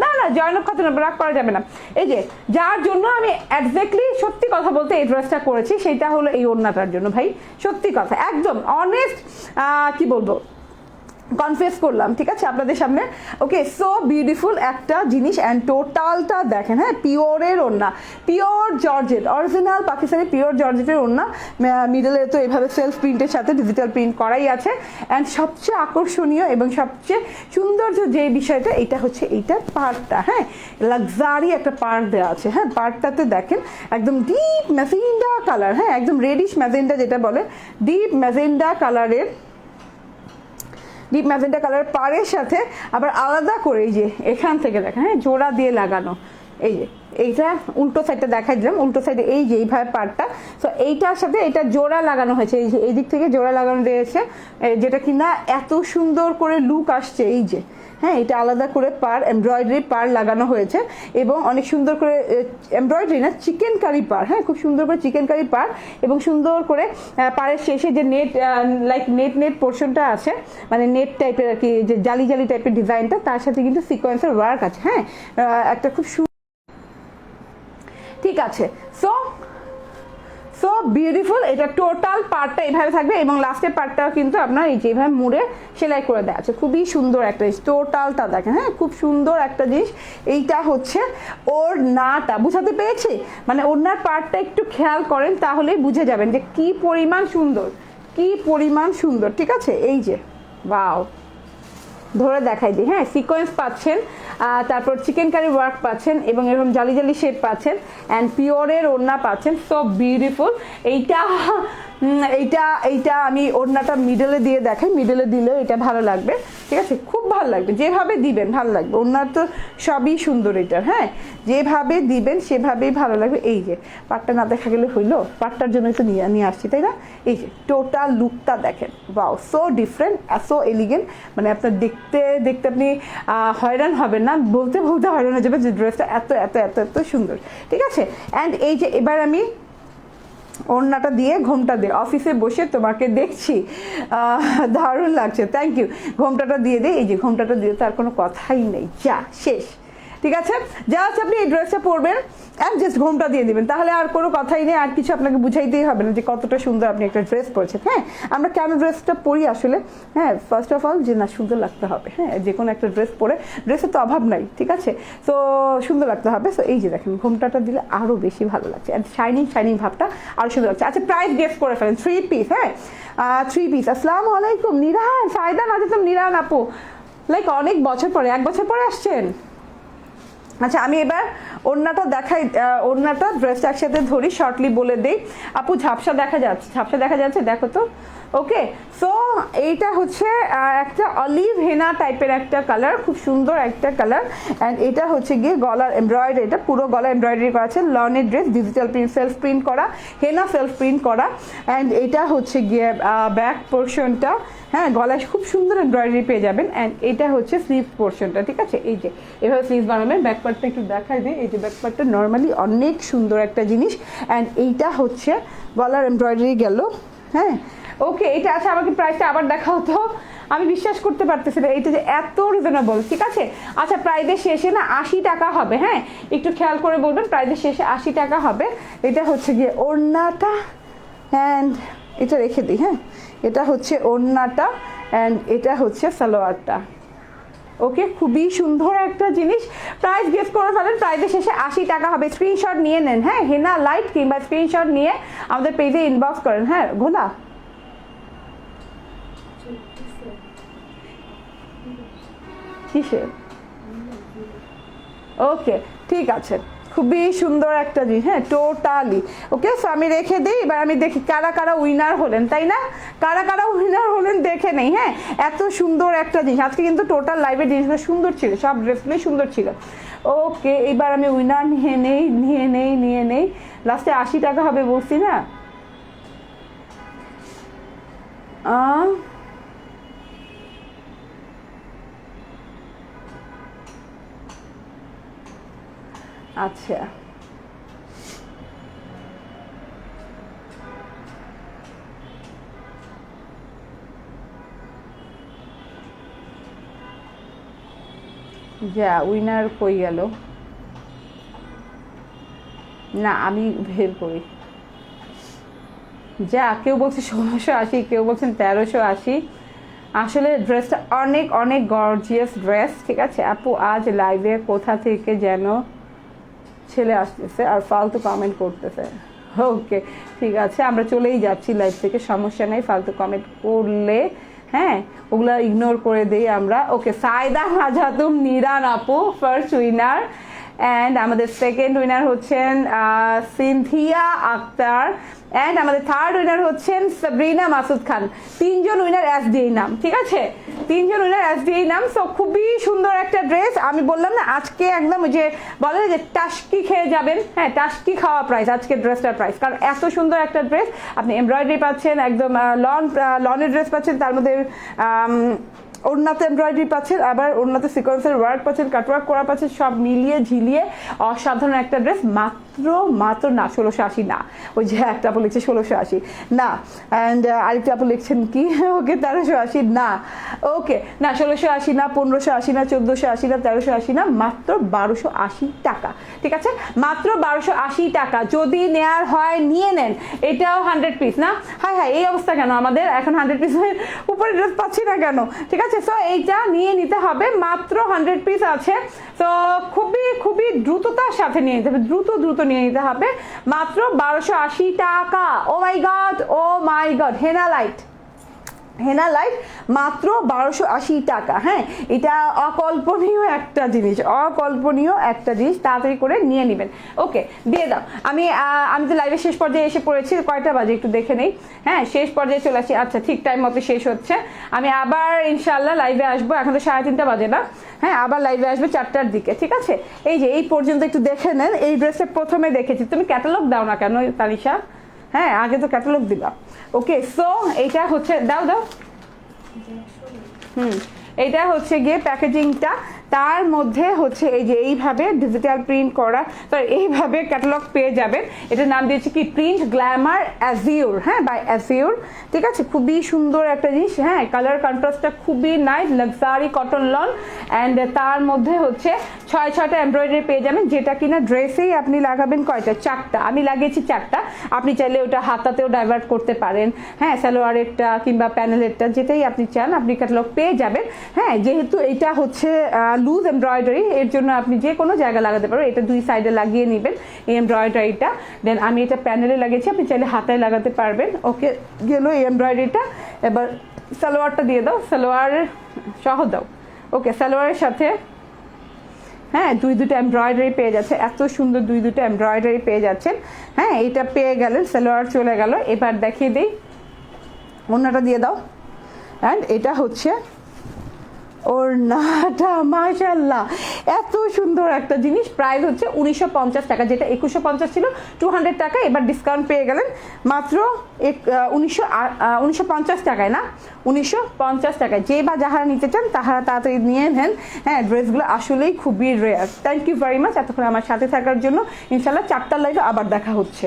না না, জয়নব খাতুন রাগ করা যাবে না। এই যে যার জন্য আমি একজ্যাক্টলি সত্যি কথা বলতে এই ড্রেসটা করেছি, সেটা হলো এই ওড়নাটার জন্য ভাই। সত্যি কথা, একদম অনেস্ট, কি বলবো, কনফেস করলাম, ঠিক আছে, আপনাদের সামনে। ওকে, সো বিউটিফুল একটা জিনিস। অ্যান্ড টোটালটা দেখেন, হ্যাঁ, পিওরের ওড়না, pure georgette, original Pakistani pure জর্জেটের ওড়না। মিডলে তো এভাবে সেলফ প্রিন্টের সাথে ডিজিটাল প্রিন্ট করাই আছে। অ্যান্ড সবচেয়ে আকর্ষণীয় এবং সবচেয়ে সৌন্দর্য যে বিষয়টা, এটা হচ্ছে এইটার পার্টটা, হ্যাঁ, লাক্সারি একটা পার্ট দেওয়া আছে। হ্যাঁ, পার্টটাতে দেখেন একদম ডিপ ম্যাজেন্ডা কালার, হ্যাঁ, একদম রেডিশ ম্যাজেন্ডা যেটা বলে, ডিপ ম্যাজেন্ডা কালারের, ডিপ ম্যাজেন্টা কালার পাড়ের সাথে আবার আলাদা করে এই যে এখান থেকে দেখেন, হ্যাঁ, জোড়া দিয়ে লাগানো। এই যে এইটা উল্টো সাইডটা দেখাই দিলাম, উল্টো সাইডে এই যে এইভাবে পার্টটা, তো এইটার সাথে এটা জোড়া লাগানো হয়েছে, এই যে এই দিক থেকে জোড়া লাগানো রয়েছে, যেটা কিনা এত সুন্দর করে লুক আসছে। এই যে, হ্যাঁ, এটা আলাদা করে পার, এমব্রয়ডারি পার লাগানো হয়েছে এবং অনেক সুন্দর করে, এমব্রয়ডারি না, চিকেন কারি পার, হ্যাঁ, খুব সুন্দর করে চিকেন কারি পার এবং সুন্দর করে পাড়ের শেষে যে নেট, লাইক নেট পোর্শনটা আছে, মানে নেট টাইপের আর কি, যে জালি টাইপের ডিজাইনটা, তার সাথে কিন্তু সিকোয়েন্সের ওয়ার্ক আছে। হ্যাঁ, একটা খুব ঠিক আছে। So beautiful. এটা টোটাল পার্টটা এইভাবে থাকবে এবং লাস্টের পার্টটাও কিন্তু আপনার এই যে এইভাবে মুড়ে সেলাই করে দেওয়া আছে। খুবই সুন্দর একটা জিনিস, টোটালটা দেখেন, হ্যাঁ, খুব সুন্দর একটা জিনিস। এইটা হচ্ছে ওড়নাটা, বুঝাতে পেরেছি? মানে ওড়নার পার্টটা একটু খেয়াল করেন তাহলেই বুঝে যাবেন যে কি পরিমাণ সুন্দর, কি পরিমাণ সুন্দর। ঠিক আছে, এই যে ওয়াও, ধরে দেখাই দিই, হ্যাঁ, সিকোয়েন্স পাচ্ছেন, তারপর চিকেন কারি ওয়ার্ক পাচ্ছেন এবং এরকম জালি শেপ পাচ্ছেন, অ্যান্ড পিওরের ওড়না পাচ্ছেন। So beautiful. এইটা আমি ওড়নাটা মিডলে দিয়ে দেখাই, মিডলে দিলেও এটা ভালো লাগবে, ঠিক আছে, খুব ভালো লাগবে, যেভাবে দিবেন ভালো লাগবে। ওড়নার তো সবই সুন্দর এটার, হ্যাঁ, যেভাবে দিবেন সেভাবেই ভালো লাগবে। এই যে পাটটা না দেখা গেলে হইলো, পাটটার জন্যই তো নিয়ে আসছি, তাই না? এই যে টোটাল লুকটা দেখেন, wow, so different, so elegant, মানে আপনার দেখতে আপনি হয়রান হবেন না, বলতে হয়রান হয়ে যাবে যে ড্রেসটা এত এত এত এত সুন্দর। ঠিক আছে, অ্যান্ড এই যে এবার আমি ওড়নাটা দিয়ে, ঘোমটা দিয়ে, অফিসে বসে তোমাকে দেখছি, দারুণ লাগছে, থ্যাংক ইউ। ঘোমটাটা দিয়ে দিই, এই যে ঘোমটাটা দিয়ে তার কোনো কথাই নেই, যা শেষ। ঠিক আছে, যা আছে আপনি এই ড্রেসটা পরবেন অ্যান্ড জাস্ট ঘোমটা দিয়ে দিবেন, তাহলে আর কোনো কথাই নেই, আর কিছু আপনাকে বুঝাইতেই হবে না যে কতটা সুন্দর আপনি একটা ড্রেস পরেছেন। হ্যাঁ, আমরা কেন ড্রেসটা পরি আসলে, হ্যাঁ, ফার্স্ট অফ অল যে না সুন্দর লাগতে হবে, হ্যাঁ, যে কোনো একটা ড্রেস পরে, ড্রেসের তো অভাব নাই, ঠিক আছে, তো সুন্দর লাগতে হবে। সো এই যে দেখেন ঘোমটাটা দিলে আরও বেশি ভালো লাগছে, অ্যান্ড শাইনিং ভাবটা আরও সুন্দর লাগছে। আচ্ছা, প্রাইস গেস করে ফেলেন, 3 পিস, হ্যাঁ, 3 পিস। আসসালামু আলাইকুম নিরাহান, সাইদা নাজিম, নিরাহান আপু, লাইক অনেক বছর পরে, 1 বছর পরে আসছেন। আচ্ছা, আমি এবার ওড়নাটা দেখাই, ওড়নাটা ড্রেসটা একসাথে ধরি, শর্টলি বলে দেই। আপু ঝাপসা দেখা যাচ্ছে, দেখো তো। ওকে, সো এইটা হচ্ছে একটা অলিভ হেনা টাইপের একটা কালার, খুব সুন্দর একটা কালার। অ্যান্ড এটা হচ্ছে গিয়ে গলার এমব্রয়ডারি, এটা পুরো গলা এমব্রয়ডারি করা আছে, লনের dress, digital print, self print করা, হেনা সেলফ প্রিন্ট করা। অ্যান্ড এটা হচ্ছে গিয়ে ব্যাক পোর্শনটা, হ্যাঁ, গলায় খুব সুন্দর এমব্রয়ডারি পেয়ে যাবেন। অ্যান্ড এটা হচ্ছে স্লিভ পোর্শনটা, ঠিক আছে, এই যে এভাবে স্লিভ বানাবেন। ব্যাক পার্টটা একটু দেখাই দিই, এই যে ব্যাক পার্টটা নর্মালি অনেক সুন্দর একটা জিনিস। অ্যান্ড এইটা হচ্ছে গলার এমব্রয়ডারি গেল, হ্যাঁ। ওকে, এটা আছে, আমাকে প্রাইসটা আবার দেখা হতো, আমি বিশ্বাস করতে পারতেছি না এটা যে এত রিজনেবল। ঠিক আছে, আচ্ছা, প্রাইসের শেষে না 80 টাকা হবে, হ্যাঁ, একটু খেয়াল করে বলবেন, প্রাইসের শেষে 80 টাকা হবে। এটা হচ্ছে গিয়ে ওড়নাটা, অ্যান্ড এটা রেখে দিই, হ্যাঁ, এটা হচ্ছে ওড়নাটা অ্যান্ড এটা হচ্ছে সালোয়ারটা। ওকে, খুবই সুন্দর একটা জিনিস। প্রাইস গেস করে ফেলেন, প্রাইসের শেষে 80 টাকা হবে। স্ক্রিনশট নিয়ে নেন, হ্যাঁ, হেনা লাইট কিংবা স্ক্রিনশট নিয়ে আমাদের পেজে ইনবক্স করেন। হ্যাঁ, ঘোলা কিসে? ওকে, ঠিক আছে, খুবই সুন্দর একটা জিনিস। হ্যাঁ, টোটালি ওকে। সো আমি রেখে দিই, এবার আমি দেখি কারা কারা উইনার হলেন, তাই না? কারা কারা উইনার হলেন দেখে নেই। হ্যাঁ, এত সুন্দর একটা জিনিস। আজকে কিন্তু টোটাল লাইভের জিনিসগুলো সুন্দর ছিল, সব ড্রেসগুলোই সুন্দর ছিল। ওকে, এবার আমি উইনার নিয়ে নেই। লাস্টে 80 টাকা হবে বলছি না? আচ্ছা, যা উইনার কই গেল? না, আমি বের করি। যা, কেউ বলছে 1680, কেউ বলছেন 1380। আসলে ড্রেসটা অনেক অনেক গর্জিয়াস ড্রেস, ঠিক আছে আপু? আজ লাইভে কোথা থেকে যেন ছেলে আসতেছে আর ফালতু কমেন্ট করতেছে। ওকে, ঠিক আছে, আমরা চলেই যাচ্ছি লাইভ থেকে, সমস্যা নেই। ফালতু কমেন্ট করলে হ্যাঁ ওগুলা ইগনোর করে দিই আমরা। ওকে, সাইদা মাজাতুম নিরান আপু ফার্স্ট উইনার, অ্যান্ড আমাদের সেকেন্ড উইনার হচ্ছেন সিনথিয়া আক্তার, অ্যান্ড আমাদের থার্ড উইনার হচ্ছেন সাবরিনা মাসুদ খান। 3 জন উইনার এসডিআই নাম, ঠিক আছে? 3 জন উইনার এসডিআই নাম। সো খুবই সুন্দর একটা ড্রেস। আমি বললাম না আজকে একদম ওই যে বলে যে টাস্কি খেয়ে যাবেন, হ্যাঁ টাস্কি খাওয়া প্রাইস আজকে ড্রেসটার প্রাইস, কারণ এত সুন্দর একটা ড্রেস। আপনি এমব্রয়ডারি পাচ্ছেন, একদম লনের ড্রেস পাচ্ছেন, তার মধ্যে ওড়নাতে এমব্রয়ডারি পাচ্ছেন, আবার ওড়নাতে সিকোয়েন্সের ওয়ার্ক পাচ্ছেন, কাটওয়ার্ক করা পাচ্ছেন, সব মিলিয়ে ঝিলিয়ে অসাধারণ একটা ড্রেস। মাত্র না 1680 না, ওই যে একটা আপু লিখছে 1680 না, অ্যান্ড আরেকটা আপু লিখছেন কি ওকে 1380 না, ওকে না 1680 না, 1580 না, 1480 না, 1380 না, মাত্র 1280 টাকা, ঠিক আছে? মাত্র 1280 টাকা। যদি নেয়ার হয় নিয়ে নেন। এটাও 100 পিস না? হ্যাঁ হ্যাঁ, এই অবস্থা কেন আমাদের? এখন 100 পিসের উপরে ড্রেস পাচ্ছি না কেন? ঠিক আছে, সো এইটা নিয়ে নিতে হবে। মাত্র 100 পিস আছে, তো খুবই খুবই দ্রুততার সাথে নিয়ে নিতে হবে, দ্রুত নিয়ে নিতে হবে। মাত্র 1280 টাকা। ও মাই গড, হেনা লাইট মাত্র 1280 টাকা। হ্যাঁ, এটা অকল্পনীয় একটা জিনিস, তাড়াতাড়ি করে নিয়ে নেবেন। ওকে, দিয়ে দাও। আমি তো লাইভের শেষ পর্যায়ে এসে পড়েছি। কয়টা বাজে একটু দেখে নেই। হ্যাঁ, শেষ পর্যায়ে চলে আসি। আচ্ছা, ঠিক টাইম মতো শেষ হচ্ছে। আমি আবার ইনশাল্লাহ লাইভে আসবো। এখন তো 3:30 বাজে না? হ্যাঁ, আবার লাইভে আসবে 4টার দিকে, ঠিক আছে? এই যে এই পর্যন্ত একটু দেখে নেন। এই ড্রেসটা প্রথমে দেখেছি। তুমি ক্যাটালগ দাও না কেন তানিশা? হ্যাঁ, আগে তো ক্যাটালগ দিবা। ওকে, সো এইটা হচ্ছে দাও এইটা হচ্ছে গিয়ে প্যাকেজিংটা। তার মধ্যে হচ্ছে এই যে এইভাবে ডিজিটাল প্রিন্ট করা, তো এইভাবে ক্যাটালগ পেয়ে যাবেন। এটার নাম দিয়েছে কি প্রিন্ট গ্ল্যামার অ্যাজিওর, হ্যাঁ বাই অ্যাজিওর, ঠিক আছে? খুবই সুন্দর একটা জিনিস। হ্যাঁ, কালার কন্ট্রাস্টটা খুবই nice, luxury cotton loan, and তার মধ্যে হচ্ছে 6টা এমব্রয়ডারি পেয়ে যাবেন, যেটা কিনা ড্রেসেই আপনি লাগাবেন কয়টা? 4টা। আমি লাগিয়েছি 4টা। আপনি চাইলে ওটা হাতাতেও ডাইভার্ট করতে পারেন। হ্যাঁ, সালোয়ারেরটা কিংবা প্যানেলেরটা যেটাই আপনি চান আপনি ক্যাটালগ পেয়ে যাবেন। হ্যাঁ, যেহেতু এটা হচ্ছে লুজ এমব্রয়ডারি, এর জন্য আপনি যে কোনো জায়গায় লাগাতে পারবেন। এটা 2 সাইডে লাগিয়ে নেবেন এই এমব্রয়ডারিটা। দেন আমি এটা প্যানেলে লাগিয়েছি, আপনি চাইলে হাতায় লাগাতে পারবেন। ওকে, গেল এই এমব্রয়ডারিটা। এবার সালোয়ারটা দিয়ে দাও, সালোয়ারের সহ দাও। ওকে, সালোয়ারের সাথে হ্যাঁ 2টা এমব্রয়ডারি পেয়ে যাচ্ছে, এত সুন্দর 2টা এমব্রয়ডারি পেয়ে যাচ্ছেন। হ্যাঁ, এটা পেয়ে গেলেন, সালোয়ার চলে গেল। এবার দেখিয়ে দিই, ওড়নাটা দিয়ে দাও। অ্যান্ড এটা হচ্ছে ওড়নাটা, মাশাআল্লাহ এত সুন্দর একটা জিনিস। প্রাইস হচ্ছে 1950 টাকা, যেটা 2150 ছিল, 200 টাকা। এবার ডিসকাউন্ট পেয়ে গেলেন মাত্র 1950 টাকায়, না 1950 টাকায়। যে বা যাহারা নিতে চান তাহারা তাড়াতাড়ি নিয়ে নেন। হ্যাঁ, ড্রেসগুলো আসলেই খুবই rare. Thank you very much এতক্ষণ আমার সাথে থাকার জন্য। ইনশাল্লাহ 4টার লাইভে আবার দেখা হচ্ছে।